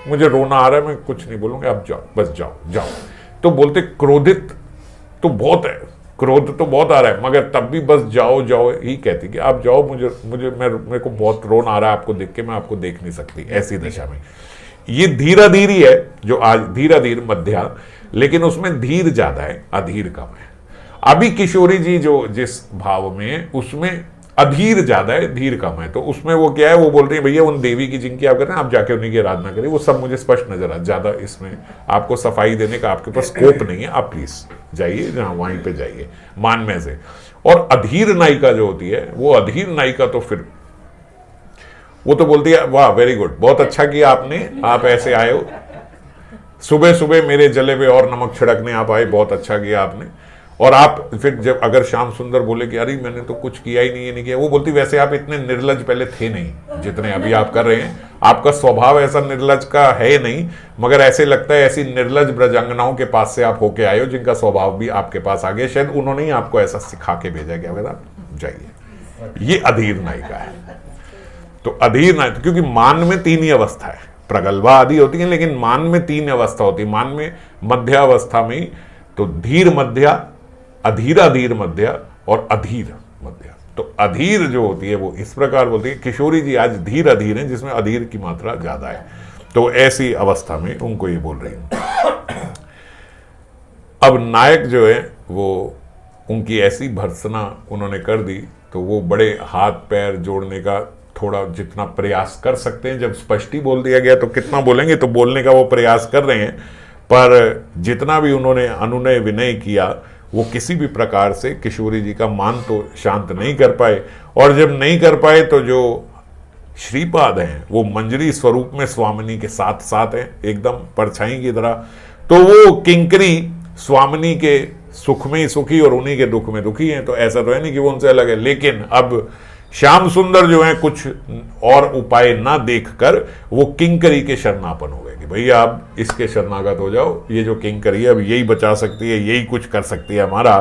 मुझे रोना आ रहा है, मैं कुछ नहीं बोलूंगा, आप जाओ, बस जाओ जाओ। तो बोलते क्रोधित तो बहुत है, क्रोध तो बहुत आ रहा है, मगर तब भी बस जाओ जाओ ही कहती कि आप जाओ, मेरे को बहुत रोना आ रहा है आपको देख के, मैं आपको देख नहीं सकती ऐसी दशा में। ये धीराधीर ही है जो आज धीराधीर मध्या, लेकिन उसमें धीर ज्यादा है, अधीर कम है। अभी किशोरी जी जो जिस भाव में, उसमें अधीर ज्यादा है, धीर कम है। तो उसमें वो क्या है, वो बोल रही है भैया उन देवी की जिनकी आप कर रहे हैं, आप जाके उन्हीं की आराधना करिए, वो सब मुझे स्पष्ट नजर आ, ज्यादा इसमें आपको सफाई देने का आपके पास स्कोप नहीं है, आप प्लीज जाइए जहां वहीं पे जाइए मान में से। और अधीर नायिका जो होती है, वो अधीर नायिका तो फिर वो तो बोलती है वाह वेरी गुड, बहुत अच्छा किया आपने, आप ऐसे आए हो, सुबह सुबह मेरे जले पे और नमक छिड़कने आप आए, बहुत अच्छा किया आपने। और आप फिर जब अगर श्याम सुंदर बोले कि अरे मैंने तो कुछ किया ही नहीं, ये नहीं किया, वो बोलती वैसे आप इतने निर्लज पहले थे नहीं जितने अभी आप कर रहे हैं, आपका स्वभाव ऐसा निर्लज का है नहीं, मगर ऐसे लगता है ऐसी निर्लज ब्रजांगनाओं के पास से आप होके आए हो जिनका स्वभाव भी आपके पास आ गया, शायद उन्होंने ही आपको ऐसा सिखा के भेजा कि अगर आप जाइए। ये अधीर नायिका है। तो अधीर नायिका, क्योंकि मान में तीन ही अवस्था है, प्रगल्भा आदि होती है, लेकिन मान में तीन अवस्था होती है, मान में मध्यावस्था में ही, तो धीर मध्या, अधीराधीर मध्या और अधीर मध्या। तो अधीर जो होती है वो इस प्रकार बोलती है, किशोरी जी आज धीर अधीर हैं, जिसमें अधीर की मात्रा ज्यादा है, तो ऐसी अवस्था में उनको ये बोल रही हूं। अब नायक जो है वो, उनकी ऐसी भर्त्सना उन्होंने कर दी, तो वो बड़े हाथ पैर जोड़ने का थोड़ा जितना प्रयास कर सकते हैं, जब स्पष्ट ही बोल दिया गया तो कितना बोलेंगे, तो बोलने का वो प्रयास कर रहे हैं, पर जितना भी उन्होंने अनुनय विनय किया वो किसी भी प्रकार से किशोरी जी का मान तो शांत नहीं कर पाए। और जब नहीं कर पाए तो जो श्रीपाद हैं वो मंजरी स्वरूप में स्वामिनी के साथ साथ हैं, एकदम परछाई की तरह, तो वो किंकरी स्वामिनी के सुख में सुखी और उन्हीं के दुख में दुखी हैं, तो ऐसा तो है नहीं कि वो उनसे अलग है। लेकिन अब श्याम सुंदर जो है कुछ और उपाय ना देखकर वो किंकरी के शरणापन हो गए कि भैया आप इसके शरणागत हो जाओ, ये जो किंकरी है अब यही बचा सकती है, यही कुछ कर सकती है हमारा।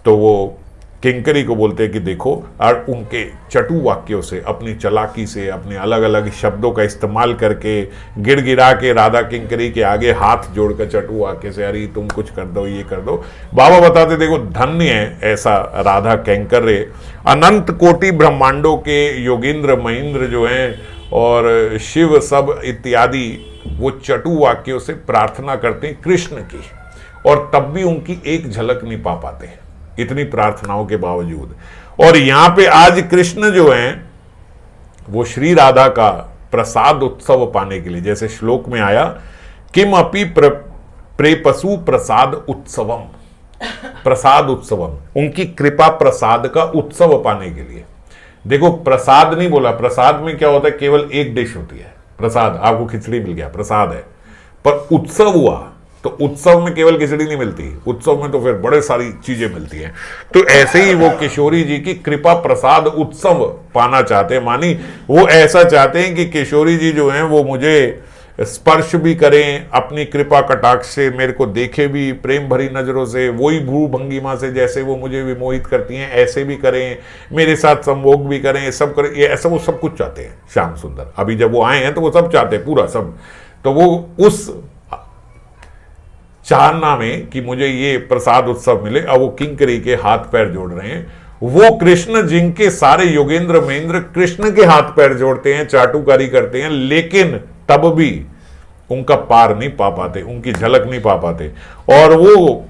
तो वो किंकरी को बोलते हैं कि देखो, और उनके चटु वाक्यों से, अपनी चालाकी से, अपने अलग अलग शब्दों का इस्तेमाल करके गिड़गिड़ा के राधा किंकरी के आगे हाथ जोड़कर चटु वाक्य से, अरे तुम कुछ कर दो, ये कर दो। बाबा बताते देखो धन्य है ऐसा राधा कैंकर्य, अनंत कोटि ब्रह्मांडों के योगेंद्र महेंद्र जो हैं और शिव सब इत्यादि, वो चटु वाक्यों से प्रार्थना करते हैं कृष्ण की, और तब भी उनकी एक झलक नहीं पा पाते इतनी प्रार्थनाओं के बावजूद। और यहां पे आज कृष्ण जो हैं वो श्री राधा का प्रसाद उत्सव पाने के लिए, जैसे श्लोक में आया, किम अपि प्रेपसु प्रसाद उत्सवम, प्रसाद उत्सवम, उनकी कृपा प्रसाद का उत्सव पाने के लिए। देखो प्रसाद नहीं बोला, प्रसाद में क्या होता है, केवल एक डिश होती है प्रसाद, आपको खिचड़ी मिल गया प्रसाद है, पर उत्सव हुआ तो उत्सव में केवल खिचड़ी नहीं मिलती, उत्सव में तो फिर बड़े सारी चीजें मिलती हैं। तो ऐसे ही वो किशोरी जी की कृपा प्रसाद उत्सव पाना चाहते हैं, मानी वो ऐसा चाहते हैं कि किशोरी जी जो हैं वो मुझे स्पर्श भी करें, अपनी कृपा कटाक्ष से मेरे को देखे भी प्रेम भरी नजरों से, वही भू भंगिमा से जैसे वो मुझे विमोहित करती हैं ऐसे भी करें, मेरे साथ संभोग भी करें, सब करें, ये ऐसा वो सब कुछ चाहते हैं श्याम सुंदर। अभी जब वो आए हैं तो वो सब चाहते हैं पूरा सब, तो वो उस चाहना में कि मुझे ये प्रसाद उत्सव मिले, अब वो किंकरी के हाथ पैर जोड़ रहे हैं। वो कृष्ण जिनके सारे योगेंद्र महेंद्र कृष्ण के हाथ पैर जोड़ते हैं, चाटुकारी करते हैं, लेकिन तब भी उनका पार नहीं पा पाते, उनकी झलक नहीं पा पाते। और वो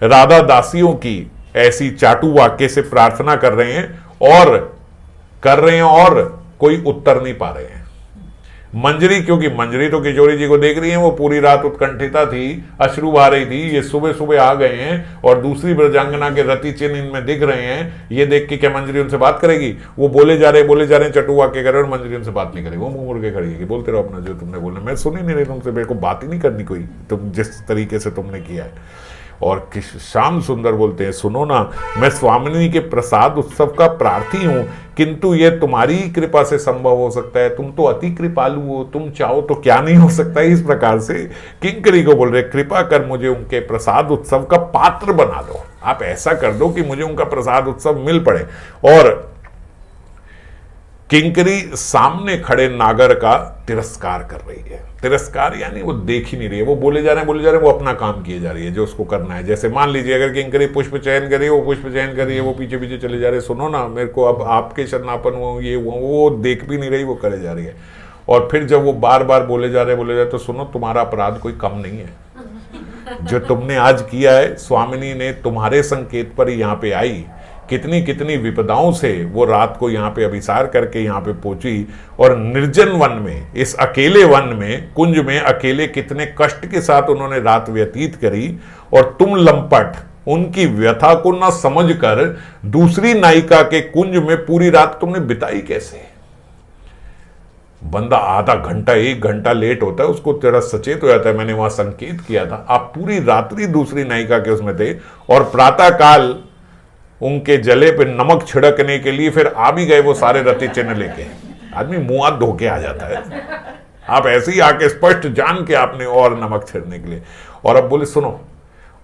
राधा दासियों की ऐसी चाटू वाक्य से प्रार्थना कर रहे हैं और कोई उत्तर नहीं पा रहे हैं, मंजरी, क्योंकि मंजरी तो किशोरी जी को देख रही है, वो पूरी रात उत्कंठिता थी, अश्रु बहा रही थी, ये सुबह सुबह आ गए हैं और दूसरी ब्रजांगना के रति चिन्ह इनमें दिख रहे हैं, ये देख के क्या मंजरी उनसे बात करेगी? वो बोले जा रहे चटू वाक्य करे और मंजरी उनसे बात नहीं करेगी, वो मुंह मुड़ के खड़ी है, बोलते रहो अपना जो तुमने बोलना, मैं सुन ही नहीं रही तुमसे, मेरे को बात ही नहीं करनी कोई, तुम जिस तरीके से तुमने किया है। और श्याम सुंदर बोलते हैं, सुनो ना, मैं स्वामिनी के प्रसाद उत्सव का प्रार्थी हूं, किंतु यह तुम्हारी कृपा से संभव हो सकता है, तुम तो अति कृपालु हो, तुम चाहो तो क्या नहीं हो सकता है। इस प्रकार से किंकरी को बोल रहे, कृपा कर मुझे उनके प्रसाद उत्सव का पात्र बना दो, आप ऐसा कर दो कि मुझे उनका प्रसाद उत्सव मिल पड़े। और किंकरी सामने खड़े नागर का तिरस्कार कर रही है। तिरस्कार यानी वो देख ही नहीं रही है, वो बोले जा रहे हैं, वो अपना काम किए जा रही है जो उसको करना है। जैसे मान लीजिए अगर किंकरी पुष्प चयन करिए, वो पुष्प चयन करिए, वो पीछे पीछे चले जा रहे, सुनो ना मेरे को अब आपके शरणापन हो, ये वो देख भी नहीं रही, वो करे जा रही है। और फिर जब वो बार बार बोले जा रहे तो सुनो, तुम्हारा अपराध कोई कम नहीं है जो तुमने आज किया है। स्वामिनी ने तुम्हारे संकेत पर यहाँ पे आई, कितनी कितनी विपदाओं से वो रात को यहाँ पे अभिसार करके यहाँ पे पहुंची, और निर्जन वन में, इस अकेले वन में, कुंज में अकेले कितने कष्ट के साथ उन्होंने रात व्यतीत करी, और तुम लंपट उनकी व्यथा को न समझकर दूसरी नायिका के कुंज में पूरी रात तुमने बिताई कैसे? बंदा आधा घंटा 1 घंटा लेट होता है, उसको तेरा सचेत हो जाता है, मैंने वहां संकेत किया था। आप पूरी रात्रि दूसरी नायिका के उसमें थे, और प्रातः काल उनके जले पे नमक छिड़कने के लिए फिर आ भी गए वो सारे रति चिन्ह लेके। आदमी मुंह हाथ धो के आ जाता है, आप ऐसे ही आके स्पष्ट जान के आपने और नमक छिड़कने के लिए। और अब बोले सुनो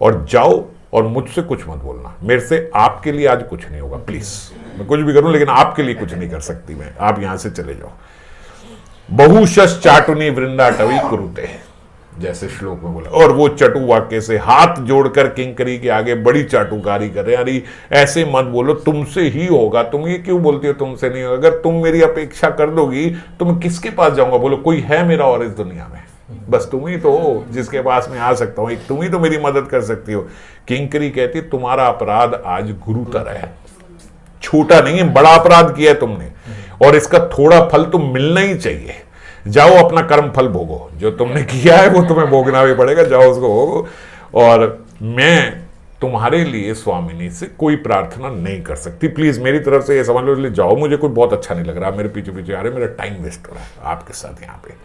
और जाओ, और मुझसे कुछ मत बोलना, मेरे से आपके लिए आज कुछ नहीं होगा, प्लीज। मैं कुछ भी करूं लेकिन आपके लिए कुछ नहीं कर सकती मैं, आप यहां से चले जाओ। बहुशस चाटुनी वृंदाटवी कुरुते, जैसे श्लोक में बोला। और वो चटु वाक्य से हाथ जोड़कर किंकरी के आगे बड़ी चाटुकारी कर रहे हैं, अरे ऐसे मत बोलो, तुमसे ही होगा। तुम ये क्यों बोलती हो तुमसे नहीं होगा? अगर तुम मेरी अपेक्षा कर दोगी तो मैं किसके पास जाऊंगा? बोलो कोई है मेरा और इस दुनिया में? बस तुम ही तो हो जिसके पास मैं आ सकता हूं, तुम ही तो मेरी मदद कर सकती हो। किंकरी कहती तुम्हारा अपराध आज गुरुतर है, छोटा नहीं है, बड़ा अपराध किया है तुमने, और इसका थोड़ा फल तो मिलना ही चाहिए। जाओ अपना कर्म फल भोगो, जो तुमने किया है वो तुम्हें भोगना भी पड़ेगा, जाओ उसको भोगो। और मैं तुम्हारे लिए स्वामिनी से कोई प्रार्थना नहीं कर सकती, प्लीज मेरी तरफ से ये समझ लो, इसलिए जाओ, मुझे कोई बहुत अच्छा नहीं लग रहा, मेरे पीछे पीछे आ रहे, मेरा टाइम वेस्ट हो रहा है आपके साथ यहाँ पे।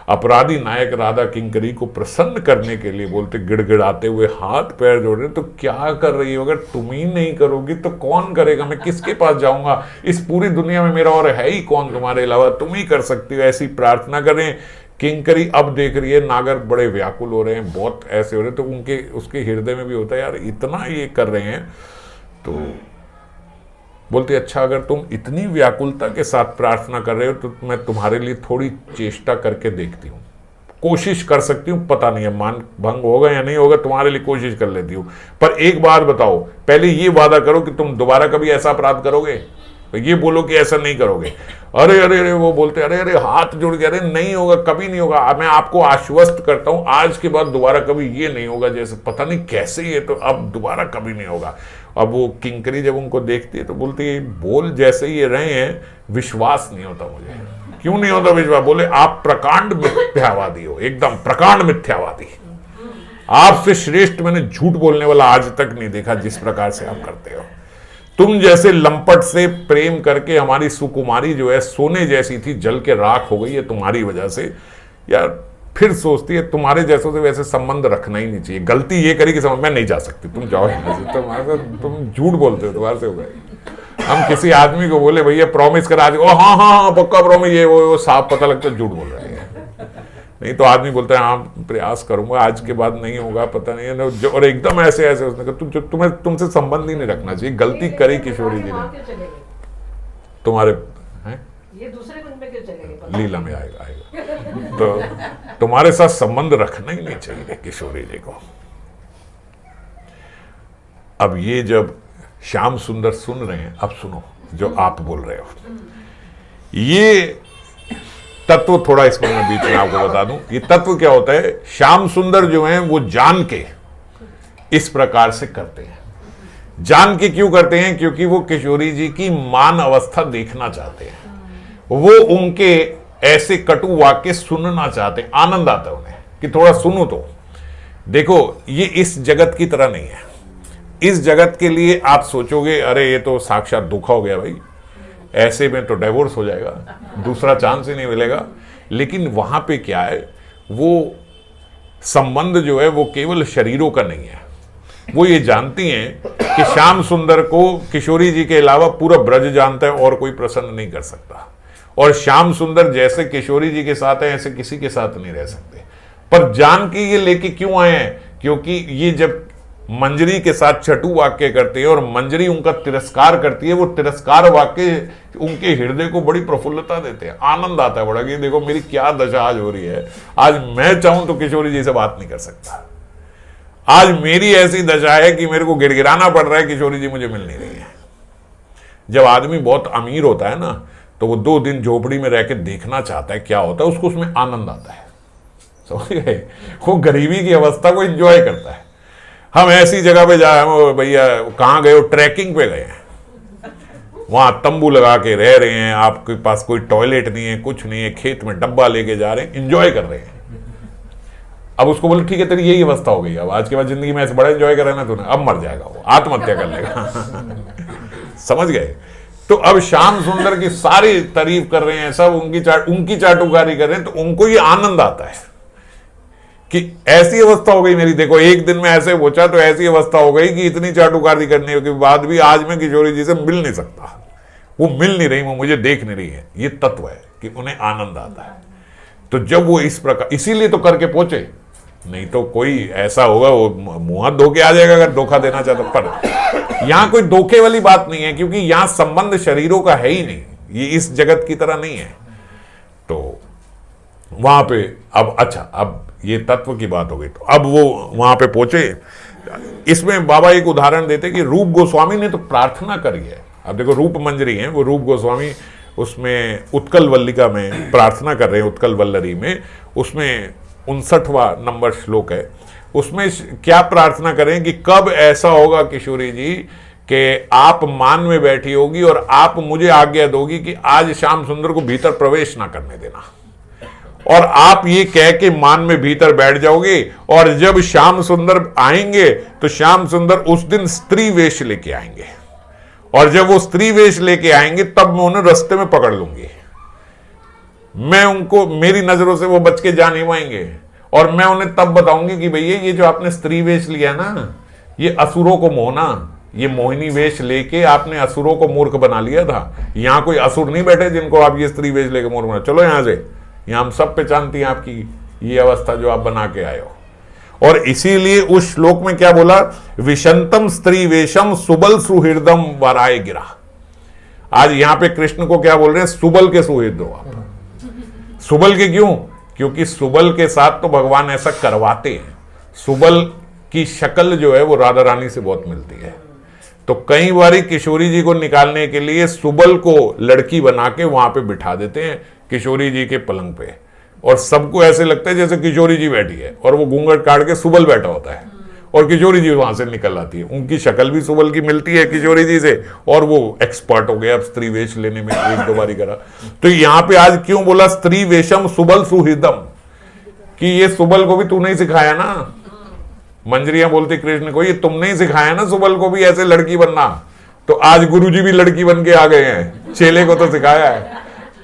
अपराधी नायक राधा किंकरी को प्रसन्न करने के लिए बोलते, गिड़गिड़ाते हुए हाथ पैर जोड़ रहे, तो क्या कर रही हो? अगर तुम ही नहीं करोगी तो कौन करेगा? मैं किसके पास जाऊंगा? इस पूरी दुनिया में मेरा और है ही कौन तुम्हारे अलावा? तुम ही कर सकती हो। ऐसी प्रार्थना करें। किंकरी अब देख रही है नागर बड़े व्याकुल हो रहे हैं, बहुत ऐसे हो रहे, तो उनके उसके हृदय में भी होता है यार इतना ये कर रहे हैं, तो बोलते अच्छा अगर तुम इतनी व्याकुलता के साथ प्रार्थना कर रहे हो तो मैं तुम्हारे लिए थोड़ी चेष्टा करके देखती हूँ, कोशिश कर सकती हूँ, पता नहीं है मान भंग होगा या नहीं होगा, तुम्हारे लिए कोशिश कर लेती हूँ। पर एक बार बताओ, पहले ये वादा करो कि तुम दोबारा कभी ऐसा अपराध करोगे, तो ये बोलो कि ऐसा नहीं करोगे। अरे अरे अरे वो बोलते अरे अरे हाथ जोड़ के, अरे नहीं होगा, कभी नहीं होगा, मैं आपको आश्वस्त करता हूँ आज के बाद दोबारा कभी ये नहीं होगा, जैसे पता नहीं कैसे ये तो अब दोबारा कभी नहीं होगा। अब वो किंकरी जब उनको देखती है तो बोलती है बोल जैसे ये रहे हैं, विश्वास नहीं होता मुझे। क्यों नहीं होता विश्वास? बोले आप प्रकांड मिथ्यावादी हो, एकदम प्रकांड मिथ्यावादी, आपसे श्रेष्ठ मैंने झूठ बोलने वाला आज तक नहीं देखा जिस प्रकार से आप करते हो। तुम जैसे लंपट से प्रेम करके हमारी सुकुमारी जो है सोने जैसी थी, जल के राख हो गई है तुम्हारी वजह से। यार फिर सोचती है तुम्हारे जैसों से वैसे संबंध रखना ही नहीं चाहिए। गलती ये करी कि मैं नहीं जा सकती, तुम जाओ यहाँ से, तुम झूठ बोलते हो, तुम्हारे से हो गए। हम किसी आदमी को बोले भैया प्रॉमिस करा दे, ओ हाँ हाँ हाँ पक्का प्रॉमिस, ये वो साफ पता लगता है झूठ बोल रहे हैं। नहीं तो आदमी बोलता है हाँ प्रयास करूंगा, आज के बाद नहीं होगा, पता नहीं है, और एकदम ऐसे ऐसे उसने कहा तुम्हें तुमसे संबंध ही नहीं रखना चाहिए। गलती करी किशोरी जी ने। तुम्हारे हैं ये दूसरे कुंज में क्यों चले गए? लीला में आएगा आएगा। तो तुम्हारे साथ संबंध रखना ही नहीं चाहिए किशोरी जी को। अब ये जब श्याम सुंदर सुन रहे हैं, अब सुनो जो आप बोल रहे हो, ये तत्व थोड़ा इसमें मैं बीच में आपको बता दूं। ये तत्व क्या होता है? श्याम सुंदर जो हैं वो जान के इस प्रकार से करते हैं। जान के क्यों करते हैं? क्योंकि वो किशोरी जी की मान अवस्था देखना चाहते हैं। वो उनके ऐसे कटु वाक्य सुनना चाहते, आनंद आता है उन्हें कि थोड़ा सुनो। तो देखो ये इस जगत की तरह नहीं है। इस जगत के लिए आप सोचोगे अरे ये तो साक्षात धोखा हो गया भाई, ऐसे में तो डिवोर्स हो जाएगा, दूसरा चांस ही नहीं मिलेगा। लेकिन वहां पे क्या है, वो संबंध जो है वो केवल शरीरों का नहीं है। वो ये जानती हैं कि श्याम सुंदर को किशोरी जी के अलावा पूरा ब्रज जानता है और कोई प्रसन्न नहीं कर सकता, और श्याम सुंदर जैसे किशोरी जी के साथ है ऐसे किसी के साथ नहीं रह सकते। पर जान के ये लेके क्यों आए हैं, क्योंकि ये जब मंजरी के साथ छटू वाक्य करते हैं और मंजरी उनका तिरस्कार करती है, वो तिरस्कार वाक्य उनके हृदय को बड़ी प्रफुल्लता देते हैं, आनंद आता है बड़ा कि देखो मेरी क्या दशा आज हो रही है, आज मैं चाहूं तो किशोरी जी से बात नहीं कर सकता, आज मेरी ऐसी दशा है कि मेरे को गिड़गिड़ाना पड़ रहा है, किशोरी जी मुझे मिल नहीं रही है। जब आदमी बहुत अमीर होता है ना तो वो 2 दिन झोपड़ी में रह के देखना चाहता है क्या होता है, उसको उसमें आनंद आता है, समझ गए। वो गरीबी की अवस्था को एंजॉय करता है। हम ऐसी जगह पे जाए, भैया कहाँ गए हो, ट्रैकिंग पे गए हैं, वहां तंबू लगा के रह रहे हैं, आपके पास कोई टॉयलेट नहीं है, कुछ नहीं है, खेत में डब्बा लेके जा रहे हैं, एंजॉय कर रहे हैं। अब उसको बोले ठीक है तेरी यही अवस्था हो गई, अब आज के बाद जिंदगी में ऐसे बड़ा एंजॉय कर रहा है ना तूने, अब मर जाएगा, वो आत्महत्या कर लेगा। समझ गए। तो अब श्याम सुंदर की सारी तारीफ कर रहे हैं, सब उनकी चाटुकारी कर रहे हैं, तो उनको ये आनंद आता है कि ऐसी अवस्था हो गई मेरी, देखो एक दिन में ऐसे पूछा तो ऐसी अवस्था हो गई कि इतनी चाटुकारी करने के बाद भी आज मैं किशोरी जी से मिल नहीं सकता, वो मिल नहीं रही, वो मुझे देख नहीं रही है। ये तत्व है कि उन्हें आनंद आता है। तो जब वो इस प्रकार, इसीलिए तो करके पहुंचे, नहीं तो कोई ऐसा होगा वो मुंह हाथ धो के आ जाएगा अगर धोखा देना चाहता। पर यहां कोई धोखे वाली बात नहीं है, क्योंकि यहां संबंध शरीरों का है ही नहीं, ये इस जगत की तरह नहीं है। तो वहां पे अब अच्छा, अब ये तत्व की बात हो गई, तो अब वो वहां पे पहुंचे। इसमें बाबा एक उदाहरण देते कि रूप गोस्वामी ने तो प्रार्थना करी है। अब देखो रूप मंजरी है, वो रूप गोस्वामी उसमें उत्कल वल्लिका में प्रार्थना कर रहे हैं, उत्कल वल्लरी में, उसमें 59वां नंबर श्लोक है। उसमें क्या प्रार्थना करें कि कब ऐसा होगा किशोरी जी कि आप मान में बैठी होगी और आप मुझे आज्ञा दोगी कि आज श्याम सुंदर को भीतर प्रवेश ना करने देना, और आप ये कह के मान में भीतर बैठ जाओगे, और जब श्याम सुंदर आएंगे तो श्याम सुंदर उस दिन स्त्री वेश लेके आएंगे, और जब वो स्त्री वेश लेके आएंगे तब मैं उन्हें रास्ते में पकड़ लूंगी, मैं उनको, मेरी नजरों से वो बच के जा नहीं पाएंगे, और मैं उन्हें तब बताऊंगी कि भैया ये जो आपने स्त्री वेश लिया ना, ये असुरों को मोहना, ये मोहिनी वेश लेके आपने असुरों को मूर्ख बना लिया था। यहां कोई असुर नहीं बैठे जिनको आप ये स्त्री वेश लेके मूर्ख बना, चलो यहां से, यहां हम सब पहचानती हैं आपकी ये अवस्था जो आप बना के आए हो। और इसीलिए उस श्लोक में क्या बोला, विशंतम स्त्री वेशम सुबल सुहृदम वराय गिरा। आज यहां पे कृष्ण को क्या बोल रहे हैं, सुबल के सुहृद हो आप। सुबल के क्यों, क्योंकि सुबल के साथ तो भगवान ऐसा करवाते हैं। सुबल की शक्ल जो है वो राधा रानी से बहुत मिलती है, तो कई बार किशोरी जी को निकालने के लिए सुबल को लड़की बना के वहां पे बिठा देते हैं किशोरी जी के पलंग पे, और सबको ऐसे लगता है जैसे किशोरी जी बैठी है, और वो घूंघट काट के सुबल बैठा होता है, और किशोरी जी वहां से निकल आती है। उनकी शक्ल भी सुबल की मिलती है किशोरी जी से, और वो एक्सपर्ट हो गया अब स्त्री वेश लेने में, 1-2 बारी करा। तो यहां पे आज क्यों बोला स्त्री वेशम सुबल सुहृदम, कि ये सुबल को भी तू नहीं सिखाया ना। मंजरियां बोलती कृष्ण को, ये तुमने ही सिखाया ना सुबल को भी ऐसे लड़की बनना, तो आज गुरुजी भी लड़की बन के आ गए हैं, चेले को तो सिखाया है,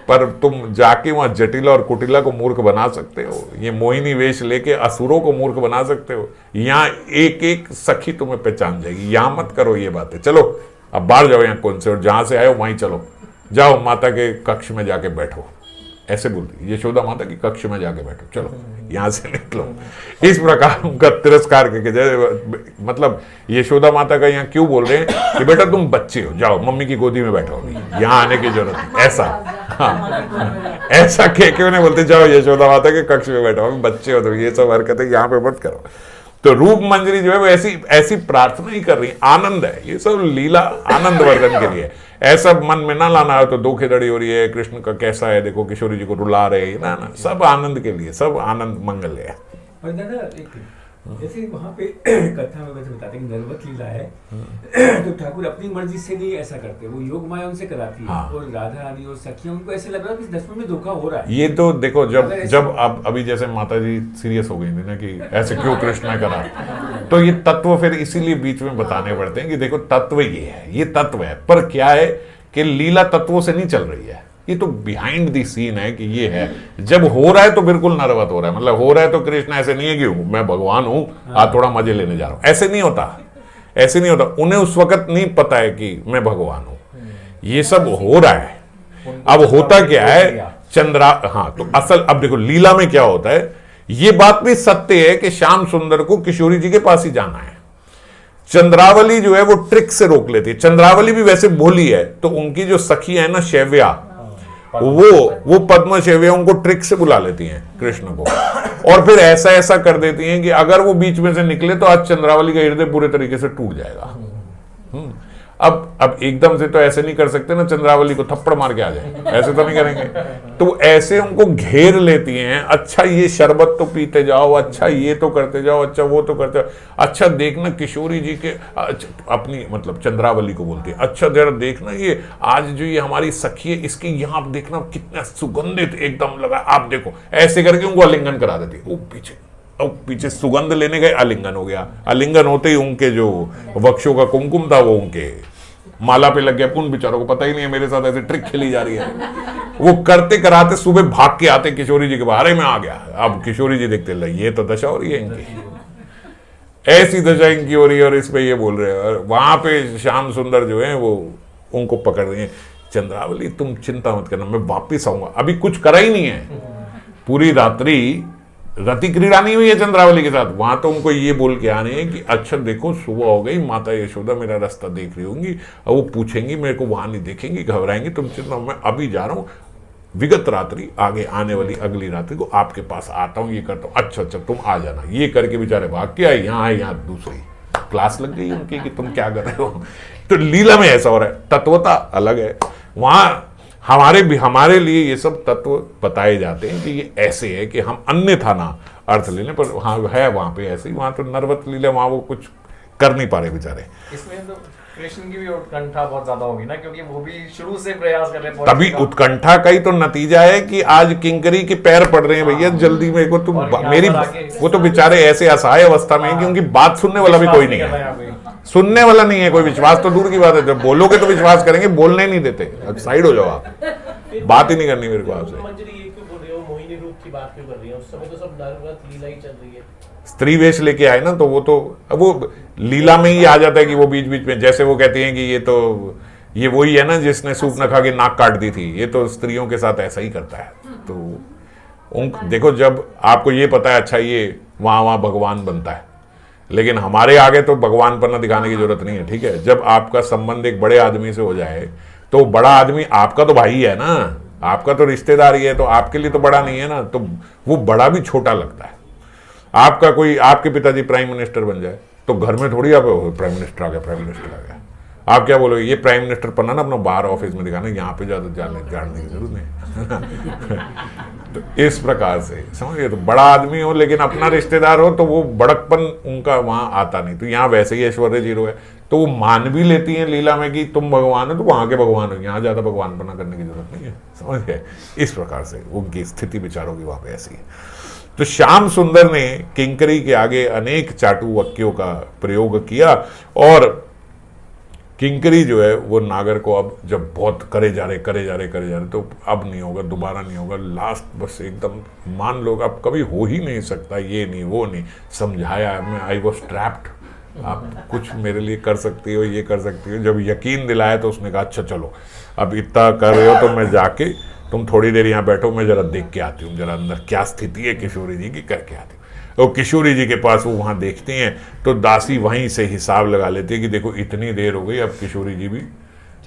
पर तुम जाके वहां जटिला और कुटिला को मूर्ख बना सकते हो, ये मोहिनी वेश लेके असुरों को मूर्ख बना सकते हो। यहाँ एक एक सखी तुम्हें पहचान जाएगी, यहां मत करो ये बातें। चलो अब बाहर जाओ यहाँ कौन से, और जहां से आए हो वहीं चलो, जाओ माता के कक्ष में जाके बैठो, ऐसे बोलती यशोदा माता की कक्ष में जाके बैठो, चलो यहां से निकलो। इस प्रकार उनका तिरस्कार करके, मतलब यशोदा माता का यहाँ क्यों बोल रहे हैं कि बेटा तुम बच्चे हो, जाओ मम्मी की गोदी में बैठो, अभी यहाँ आने की जरूरत नहीं, ऐसा। हाँ, ऐसा क्यों नहीं बोलते, जाओ यशोदा माता के कक्ष में बैठो, अभी बच्चे हो, तो ये सब हरकतें यहाँ पे मत करो। तो रूप मंजरी जो है वो ऐसी प्रार्थना ही कर रही है, आनंद है, ये सब लीला आनंद वर्धन के लिए। ऐसा मन में ना लाना है तो धोखेधड़ी हो रही है, कृष्ण का कैसा है देखो, किशोरी जी को रुला रहे हैं, ना ना, सब आनंद के लिए, सब आनंद मंगल है। और दादा एक जैसे वहाँ पे कथा में वैसे बताते हैं कि नरवत लीला है तो ठाकुर अपनी मर्जी से नहीं ऐसा करते, वो योग माया उनसे कराती है। हाँ। और राधा रानी और सखियां, उनको ऐसे लग रहा है कि दसवें में धोखा हो रहा है। ये तो देखो, जब अगर ऐसे- जब आप अभी जैसे माता जी सीरियस हो गई थी ना कि ऐसे क्यों कृष्ण ने करा, तो ये तत्व फिर इसीलिए बीच में बताने पड़ते हैं कि देखो तत्व ये है, ये तत्व है, पर क्या है कि लीला तत्वों से नहीं चल रही है, ये तो बिहाइंड दी सीन है कि ये है। जब हो रहा है तो बिल्कुल नरवत हो रहा है, मतलब हो रहा है तो कृष्ण ऐसे नहीं है कि मैं भगवान हूं, आज थोड़ा मजे लेने जा रहा हूं, ऐसे नहीं होता, ऐसे नहीं होता। उन्हें उस वक्त नहीं पता है कि मैं भगवान हूं, ये सब हो रहा है। अब होता क्या है, चंद्रा, हाँ, तो असल अब देखो लीला में क्या होता है, ये बात भी सत्य है कि श्याम सुंदर को किशोरी जी के पास ही जाना है। चंद्रावली जो है वो ट्रिक से रोक लेती है। चंद्रावली भी वैसे भोली है, तो उनकी जो सखी है ना शैव्या, वो पद्म शैव्या उनको ट्रिक से बुला लेती हैं कृष्ण को, और फिर ऐसा ऐसा कर देती हैं कि अगर वो बीच में से निकले तो आज चंद्रावली का हृदय पूरे तरीके से टूट जाएगा। अब एकदम से तो ऐसे नहीं कर सकते ना, चंद्रावली को थप्पड़ मार के आ जाए, ऐसे तो नहीं करेंगे। तो ऐसे उनको घेर लेती हैं, अच्छा ये शरबत तो पीते जाओ, अच्छा ये तो करते जाओ, अच्छा वो तो करते जाओ, अच्छा देखना किशोरी जी के, अपनी मतलब चंद्रावली को बोलती है, अच्छा जरा देखना ये आज जो ये हमारी सखी है, इसकी यहाँ आप देखना कितना सुगंधित एकदम लगा, आप देखो, ऐसे करके उनको आलिंगन करा देती है। वो पीछे सुगंध लेने गए, आलिंगन हो गया, आलिंगन होते ही उनके जो वक्षों का कुमकुम था वो उनके माला पे लग गया। उन बेचारों को पता ही नहीं है मेरे साथ ऐसे ट्रिक खेली जा रही है। वो करते कराते सुबह भाग के आते किशोरी जी के बारे में आ गया। अब किशोरी जी देखते लगे ये तो दशा हो रही है इनकी, ऐसी दशा इनकी हो रही है, और इस पे ये बोल रहे हैं। और वहां पे श्याम सुंदर जो है वो उनको पकड़ रहे हैं, चंद्रावली तुम चिंता मत करना, मैं वापिस आऊंगा। अभी कुछ करा ही नहीं है, पूरी रात्रि रति क्रीड़ा नहीं हुई है चंद्रावली के साथ। वहां तो उनको ये बोल के आने हैं कि अच्छा देखो सुबह हो गई, माता यशोदा मेरा रास्ता देख रही होंगी, और वो पूछेंगी, मेरे को वहां नहीं देखेंगी, घबराएंगी, तुम चिंता, मैं अभी जा रहा हूँ, विगत रात्रि आगे आने वाली अगली रात्रि को आपके पास आता हूँ, ये करता हूँ, अच्छा अच्छा तुम आ जाना। ये करके बेचारे भाग के आए, यहाँ आए, यहाँ दूसरी क्लास लग गई उनकी कि तुम क्या कर रहे हो। तो लीला में ऐसा हो रहा है, तत्वता अलग है। वहां हमारे लिए ये सब तत्व बताए जाते हैं कि ये ऐसे है कि हम अन्यथा ना अर्थ ले लें, पर हाँ है वहां पे ऐसे ही। वहां तो नरवत लीला, वहां वो कुछ कर नहीं पा रहे बेचारे। इसमें तो कृष्ण की भी उत्कंठा बहुत ज्यादा होगी ना, क्योंकि वो भी शुरू से प्रयास कर रहे हैं। तभी उत्कंठा का ही तो नतीजा है कि आज किंकरी के पैर पड़ रहे हैं, भैया जल्दी मेरे को तुम मेरी, वो तो बेचारे ऐसे असहाय अवस्था में है कि उनकी बात सुनने वाला भी कोई नहीं है, सुनने वाला नहीं है कोई। विश्वास तो दूर की बात है, जब बोलोगे तो विश्वास करेंगे, बोलने नहीं देते। अब साइड हो जाओ आप, बात ही नहीं करनी मेरे को आपसे। मंजरी ये क्यों बोल रही हो, मोहिनी रूप की बात क्यों कर रही है? उस समय तो सब नरवत लीला ही चल रही है। स्त्री वेश लेके आए ना, तो वो लीला में ही आ जाता है कि वो बीच बीच में, जैसे वो कहती हैं कि ये वही है ना जिसने सूप न खा के नाक काट दी थी, ये तो स्त्रियों के साथ ऐसा ही करता है। तो देखो जब आपको ये पता है, अच्छा ये वहां भगवान बनता है, लेकिन हमारे आगे तो भगवान पन्ना दिखाने की जरूरत नहीं है, ठीक है। जब आपका संबंध एक बड़े आदमी से हो जाए, तो बड़ा आदमी आपका तो भाई है ना, आपका तो रिश्तेदार ही है, तो आपके लिए तो बड़ा नहीं है ना, तो वो बड़ा भी छोटा लगता है। आपके पिताजी प्राइम मिनिस्टर बन जाए तो घर में थोड़ी आप प्राइम मिनिस्टर आ गया, आप क्या बोलोगे, ये प्राइम मिनिस्टर पन्ना ना अपना बाहर ऑफिस में दिखाना, यहाँ पे ज्यादा जानने की जरूरत नहीं। तो इस प्रकार से समझिए, तो बड़ा आदमी हो लेकिन अपना रिश्तेदार हो तो वो बड़कपन उनका वहां आता नहीं। तो यहाँ वैसे ही ऐश्वर्य जीरो है, तो वो मान भी लेती हैं लीला में कि तुम भगवान हो, तो वहां के भगवान हो, यहाँ ज्यादा भगवान बना करने की जरूरत नहीं है, समझ गए। इस प्रकार से उनकी स्थिति विचारों की वहां पे ऐसी है। तो श्याम सुंदर ने किंकरी के आगे अनेक चाटू वाक्यों का प्रयोग किया, और किंकरी जो है वो नागर को अब जब बहुत करे जा रहे तो अब नहीं होगा, दोबारा नहीं होगा, लास्ट बस एकदम मान लो अब कभी हो ही नहीं सकता, ये नहीं वो नहीं, समझाया मैं, आई वॉज ट्रैप्ड, आप कुछ मेरे लिए कर सकती हो, ये कर सकती हो। जब यकीन दिलाया तो उसने कहा अच्छा चलो अब इतना कर रहे हो तो मैं जाके, तुम थोड़ी देर यहाँ बैठो, मैं जरा देख के आती हूँ, जरा अंदर क्या स्थिति है किशोरी जी की, करके आती हूँ। और किशोरी जी के पास वो वहाँ देखते हैं तो दासी वहीं से हिसाब लगा लेती है कि देखो इतनी देर हो गई, अब किशोरी जी भी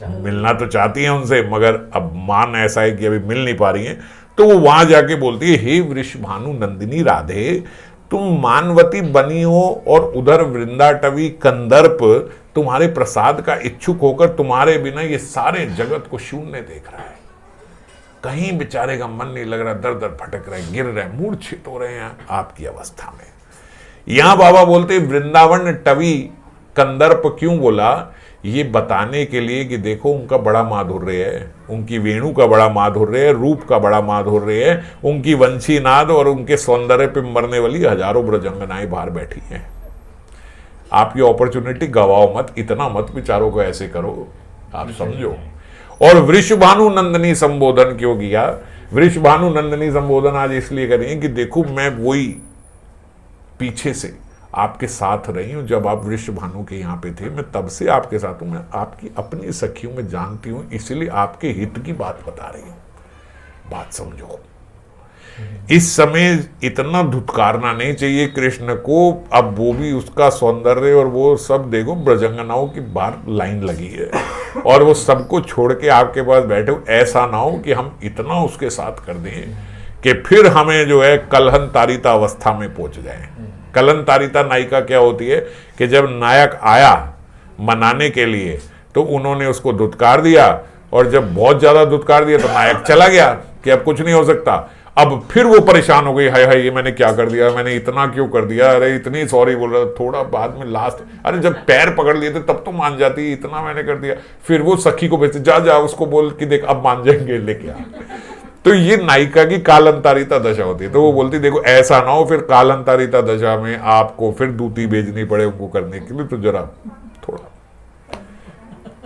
मिलना तो चाहती हैं उनसे, मगर अब मान ऐसा है कि अभी मिल नहीं पा रही हैं। तो वो वहां जाके बोलती है, हे वृषभानु नंदिनी राधे, तुम मानवती बनी हो और उधर वृंदाटवी कंदर्प तुम्हारे प्रसाद का इच्छुक होकर तुम्हारे बिना ये सारे जगत को शून्य देख रहा है, कहीं बेचारे का मन नहीं लग रहा, दर दर भटक रहे, गिर रहे, मूर्छित हो रहे हैं आपकी अवस्था में। यहां बाबा बोलते वृंदावन टवी कंदर्प क्यों बोला, ये बताने के लिए कि देखो उनका बड़ा माधुर्य है, उनकी वेणु का बड़ा माधुर्य है, रूप का बड़ा माधुर्य है, उनकी वंशी नाद और उनके सौंदर्य पे मरने वाली हजारों ब्रजंगनाएं बाहर बैठी हैं। आपकी अपॉर्चुनिटी गवाओ मत, इतना मत विचारों को ऐसे करो, आप समझो। और वृषभानु नंदनी संबोधन क्यों किया? वृषभानु नंदनी संबोधन आज इसलिए करें कि देखो मैं वही पीछे से आपके साथ रही हूं, जब आप वृषभानु के यहाँ पे थे मैं तब से आपके साथ हूं, मैं आपकी अपनी सखियों में जानती हूं, इसलिए आपके हित की बात बता रही हूं। बात समझो। इस समय इतना धुतकारना नहीं चाहिए कृष्ण को। अब वो भी उसका सौंदर्य और वो सब देखो, ब्रजंगनाओं की बाहर लाइन लगी है और वो सबको छोड़ के आपके पास बैठे हो। ऐसा ना हो कि हम इतना उसके साथ कर दें कि फिर हमें जो है कलहन तारिता अवस्था में पहुंच जाए। कलहन तारिता नायिका क्या होती है कि जब नायक आया मनाने के लिए तो उन्होंने उसको धुतकार दिया, और जब बहुत ज्यादा धुतकार दिया तो नायक चला गया कि अब कुछ नहीं हो सकता। अब फिर वो परेशान हो गई, हाय हाय ये मैंने क्या कर दिया, मैंने इतना क्यों कर दिया, अरे इतनी सॉरी बोल रहा था। थोड़ा बाद में लास्ट, अरे जब पैर पकड़ लिए थे तब तो मान जाती, इतना मैंने कर दिया। फिर वो सखी को भेजते, जा जा उसको बोल कि देख अब मान जाएंगे, लेके आ। तो ये नायिका की कालांतरिता दशा होती है। तो वो बोलती देखो ऐसा ना हो फिर कालांतरिता दशा में आपको फिर दूती भेजनी पड़े उनको करने के लिए, तो जरा थोड़ा।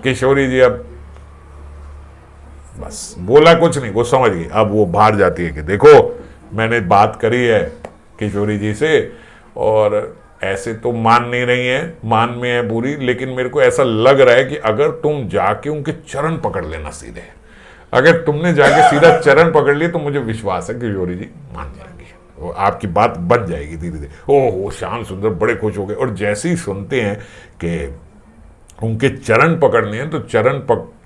किशोरी जी अब बस बोला कुछ नहीं, वो समझ गई। अब वो बाहर जाती है कि देखो मैंने बात करी है किशोरी जी से, और ऐसे तो मान नहीं रही है, मान में है बुरी, लेकिन मेरे को ऐसा लग रहा है कि अगर तुम जाके उनके चरण पकड़ लेना सीधे, अगर तुमने जाके सीधा चरण पकड़ लिए तो मुझे विश्वास है किशोरी जी मान जाएंगी, वो आपकी बात बन जाएगी धीरे धीरे। ओह श्याम सुंदर बड़े खुश हो गए, और जैसे ही सुनते हैं कि उनके चरण पकड़ने हैं तो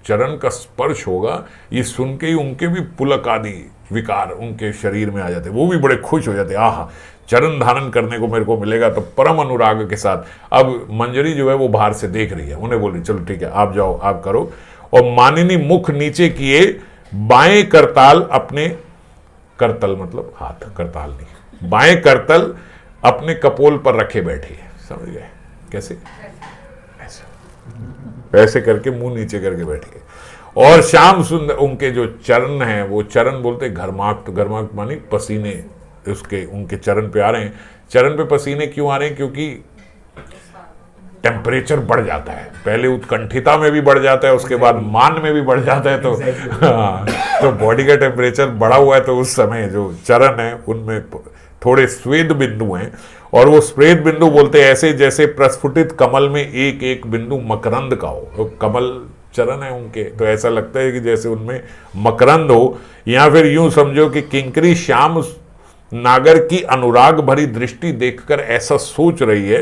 चरण का स्पर्श होगा, ये सुन के ही उनके भी पुलक आदि विकार उनके शरीर में आ जाते, वो भी बड़े खुश हो जाते। आहा चरण धारण करने को मेरे को मिलेगा, तो परम अनुराग के साथ। अब मंजरी जो है वो बाहर से देख रही है, उन्हें बोल रही चलो ठीक है आप जाओ आप करो। और मानिनी मुख नीचे किए, बाएं करताल अपने, करतल मतलब हाथ, करताल नहीं, बाएं करतल अपने कपोल पर रखे बैठे। समझ गए कैसे? ऐसे करके मुंह नीचे करके बैठे। और श्याम सुंदर उनके जो चरण हैं, वो चरण बोलते घर्माक्त, घर्माक्त मानी पसीने उसके उनके चरण पे आ रहे हैं। चरण पे पसीने क्यों आ रहे हैं? क्योंकि टेम्परेचर बढ़ जाता है, पहले उत्कंठिता में भी बढ़ जाता है, उसके बाद मान में भी बढ़ जाता है। तो हाँ, तो बॉडी का टेम्परेचर बढ़ा हुआ है, तो उस समय जो चरण है उनमें थोड़े स्वेद बिंदु हैं, और वो स्वेद बिंदु बोलते हैं ऐसे जैसे प्रस्फुटित कमल में एक एक बिंदु मकरंद का हो। तो कमल चरण है उनके, तो ऐसा लगता है कि जैसे उनमें मकरंद हो। या फिर यूं समझो कि किंकरी श्याम नागर की अनुराग भरी दृष्टि देखकर ऐसा सोच रही है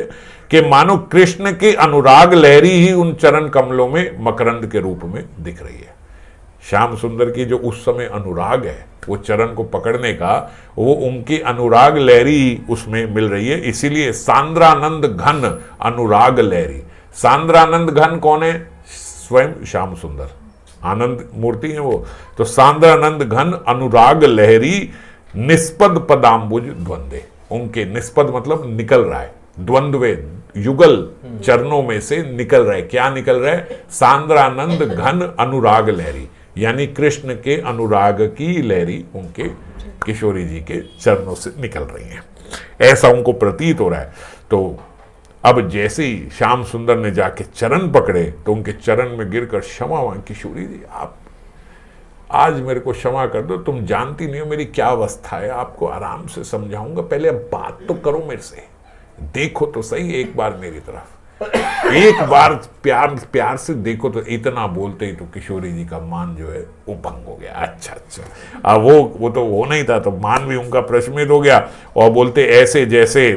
कि मानो कृष्ण की अनुराग लहरी ही उन चरण कमलों में मकरंद के रूप में दिख रही है। श्याम सुंदर की जो उस समय अनुराग है वो चरण को पकड़ने का, वो उनकी अनुराग लहरी उसमें मिल रही है। इसीलिए सांद्रानंद घन अनुराग लहरी। सांद्रानंद घन कौन है? स्वयं श्याम सुंदर, आनंद मूर्ति है वो। तो सांद्रानंद घन अनुराग लहरी, निष्पद पदाम्बुज द्वंद्वे। उनके निष्पद मतलब निकल रहा है, द्वंद्वे युगल चरणों में से निकल रहा है। क्या निकल रहा है? सांद्रानंद घन अनुराग लहरी, यानी कृष्ण के अनुराग की लहरी उनके किशोरी जी के चरणों से निकल रही है, ऐसा उनको प्रतीत हो रहा है। तो अब जैसे ही श्याम सुंदर ने जाके चरण पकड़े तो उनके चरण में गिरकर क्षमा मांगी, किशोरी जी आप आज मेरे को क्षमा कर दो, तुम जानती नहीं हो मेरी क्या अवस्था है, आपको आराम से समझाऊंगा, पहले अब बात तो करो मेरे से, देखो तो सही एक बार मेरी तरफ, एक बार प्यार से देखो तो। इतना बोलते ही तो किशोरी जी का मान जो है वो भंग हो गया। अच्छा अच्छा, अब वो तो वो नहीं था, तो मान भी उनका प्रशमित हो गया। और बोलते ऐसे जैसे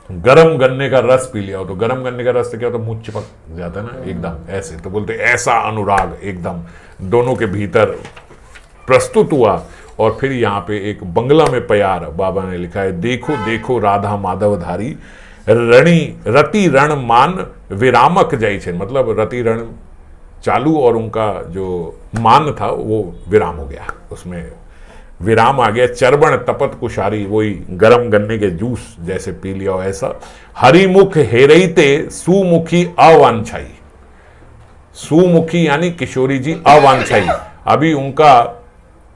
गरम गन्ने का रस पी लिया हो, तो गरम गन्ने का रस तो क्या होता है, मुंह चिपक जाता है ना एकदम ऐसे। तो बोलते ऐसा अनुराग एकदम दोनों के भीतर प्रस्तुत हुआ। और फिर यहाँ पे एक बंगला में प्यार बाबा ने लिखा है, देखो देखो राधा माधवधारी, रति रण मान विरामक जय छे। मतलब रति रण चालू और उनका जो मान था वो विराम हो गया, उसमें विराम आ गया। चरबण तपत कुशारी, वही गरम गन्ने के जूस जैसे पी लिया हो ऐसा। हरिमुख हेरईते सुमुखी अवांछाई, सुमुखी यानी किशोरी जी अवांछाई, अभी उनका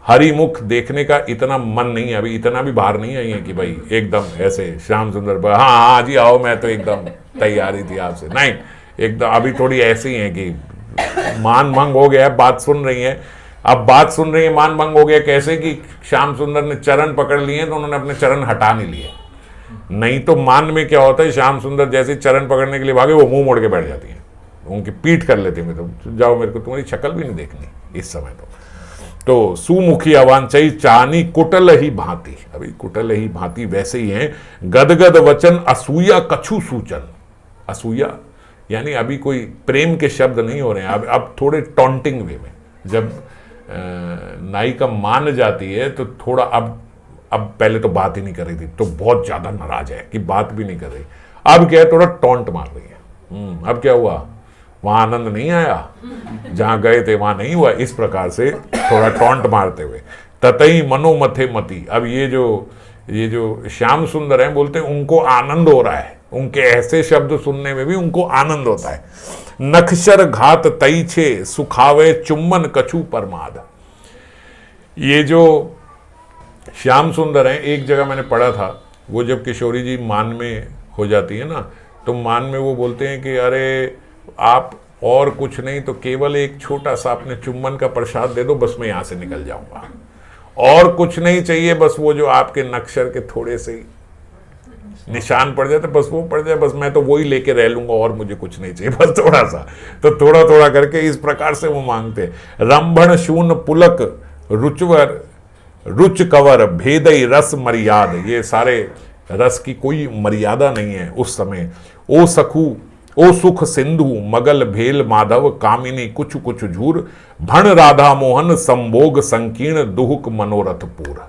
हरिमुख देखने का इतना मन नहीं है, अभी इतना भी बाहर नहीं आई है कि भाई एकदम ऐसे श्याम सुंदर हाँ हाँ जी आओ मैं तो एकदम तैयारी थी आपसे, नहीं एकदम अभी थोड़ी ऐसी है कि मान भंग हो गया, बात सुन रही है। अब बात सुन रही है, मान भंग हो गया कैसे कि श्याम सुंदर ने चरण पकड़ लिए तो उन्होंने अपने चरण हटा नहीं लिए। नहीं तो मान में क्या होता है, श्याम सुंदर जैसे चरण पकड़ने के लिए भागे वो मुंह मोड़ के बैठ जाती हैं, उनकी पीठ कर लेती मैं तो जाओ मेरे को तुम्हारी शक्ल भी नहीं देखनी इस समय तो सुमुखी अवांचई चानी कुटल ही भांति, अभी कुटल ही भांति वैसे ही हैं। गदगद वचन असूया कछु सूचन, असूया यानी अभी कोई प्रेम के शब्द नहीं हो रहे हैं, अब थोड़े टॉन्टिंग वे में। जब नायिका मान जाती है तो थोड़ा अब पहले तो बात ही नहीं कर रही थी तो बहुत ज्यादा नाराज है कि बात भी नहीं कर रही, अब क्या है थोड़ा टॉन्ट मार रही है। अब क्या हुआ, वहां आनंद नहीं आया, जहां गए थे वहां नहीं हुआ, इस प्रकार से थोड़ा टॉन्ट मारते हुए। ततई मनोमथे मति, अब ये जो श्याम सुंदर हैं बोलते हैं उनको आनंद हो रहा है, उनके ऐसे शब्द सुनने में भी उनको आनंद होता है। नखशर घात तई छे सुखावे चुम्बन कछु परमाद, ये जो श्याम सुंदर हैं, एक जगह मैंने पढ़ा था, वो जब किशोरी जी मान में हो जाती है ना तो मान में वो बोलते हैं कि अरे आप और कुछ नहीं तो केवल एक छोटा सा अपने चुम्बन का प्रसाद दे दो, बस मैं यहां से निकल जाऊंगा, और कुछ नहीं चाहिए, बस वो जो आपके नक्शर के थोड़े से निशान पड़ जाते बस वो पड़ जाए, बस मैं तो वही लेके रह लूंगा और मुझे कुछ नहीं चाहिए, बस थोड़ा सा। तो थोड़ा थोड़ा करके इस प्रकार से वो मांगते। रंभण शून पुलक रुचवर रुच कवर भेदई रस मर्याद, ये सारे रस की कोई मर्यादा नहीं है उस समय। ओ सखू ओ सुख सिंधु मगल भेल माधव कामिनी कुछ कुछ झूर भण राधा मोहन संभोग संकीर्ण दुहुक मनोरथ पूर।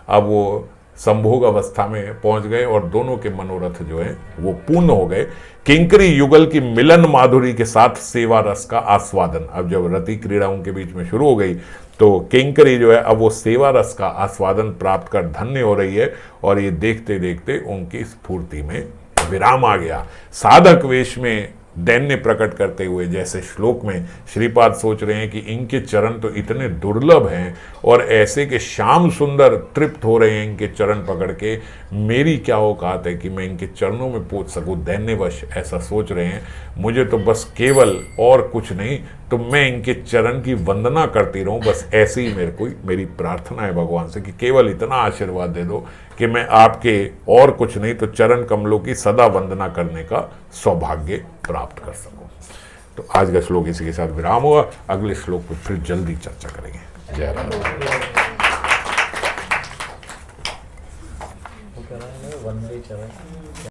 अब वो संभोग अवस्था में पहुंच गए और दोनों के मनोरथ जो है वो पूर्ण हो गए। किंकरी युगल की मिलन माधुरी के साथ सेवा रस का आस्वादन, अब जब रति क्रीड़ा उनके बीच में शुरू हो गई तो किंकरी जो है अब वो सेवा रस का आस्वादन प्राप्त कर धन्य हो रही है, और ये देखते देखते उनकी स्फूर्ति में विराम आ गया। साधक वेश में दैन्य प्रकट करते हुए जैसे श्लोक में श्रीपाद सोच रहे हैं कि इनके चरण तो इतने दुर्लभ हैं और ऐसे के श्याम सुंदर तृप्त हो रहे हैं इनके चरण पकड़ के, मेरी क्या औकात है कि मैं इनके चरणों में पहुंच सकूं, दैन्यवश ऐसा सोच रहे हैं। मुझे तो बस केवल और कुछ नहीं तो मैं इनके चरण की वंदना करती रहूं, बस ऐसे ही मेरी प्रार्थना है भगवान से कि केवल इतना आशीर्वाद दे दो कि मैं आपके और कुछ नहीं तो चरण कमलों की सदा वंदना करने का सौभाग्य प्राप्त कर सकूं। तो आज का श्लोक इसी के साथ विराम हुआ, अगले श्लोक पर फिर जल्दी चर्चा करेंगे। जय राम। वंदे चरण।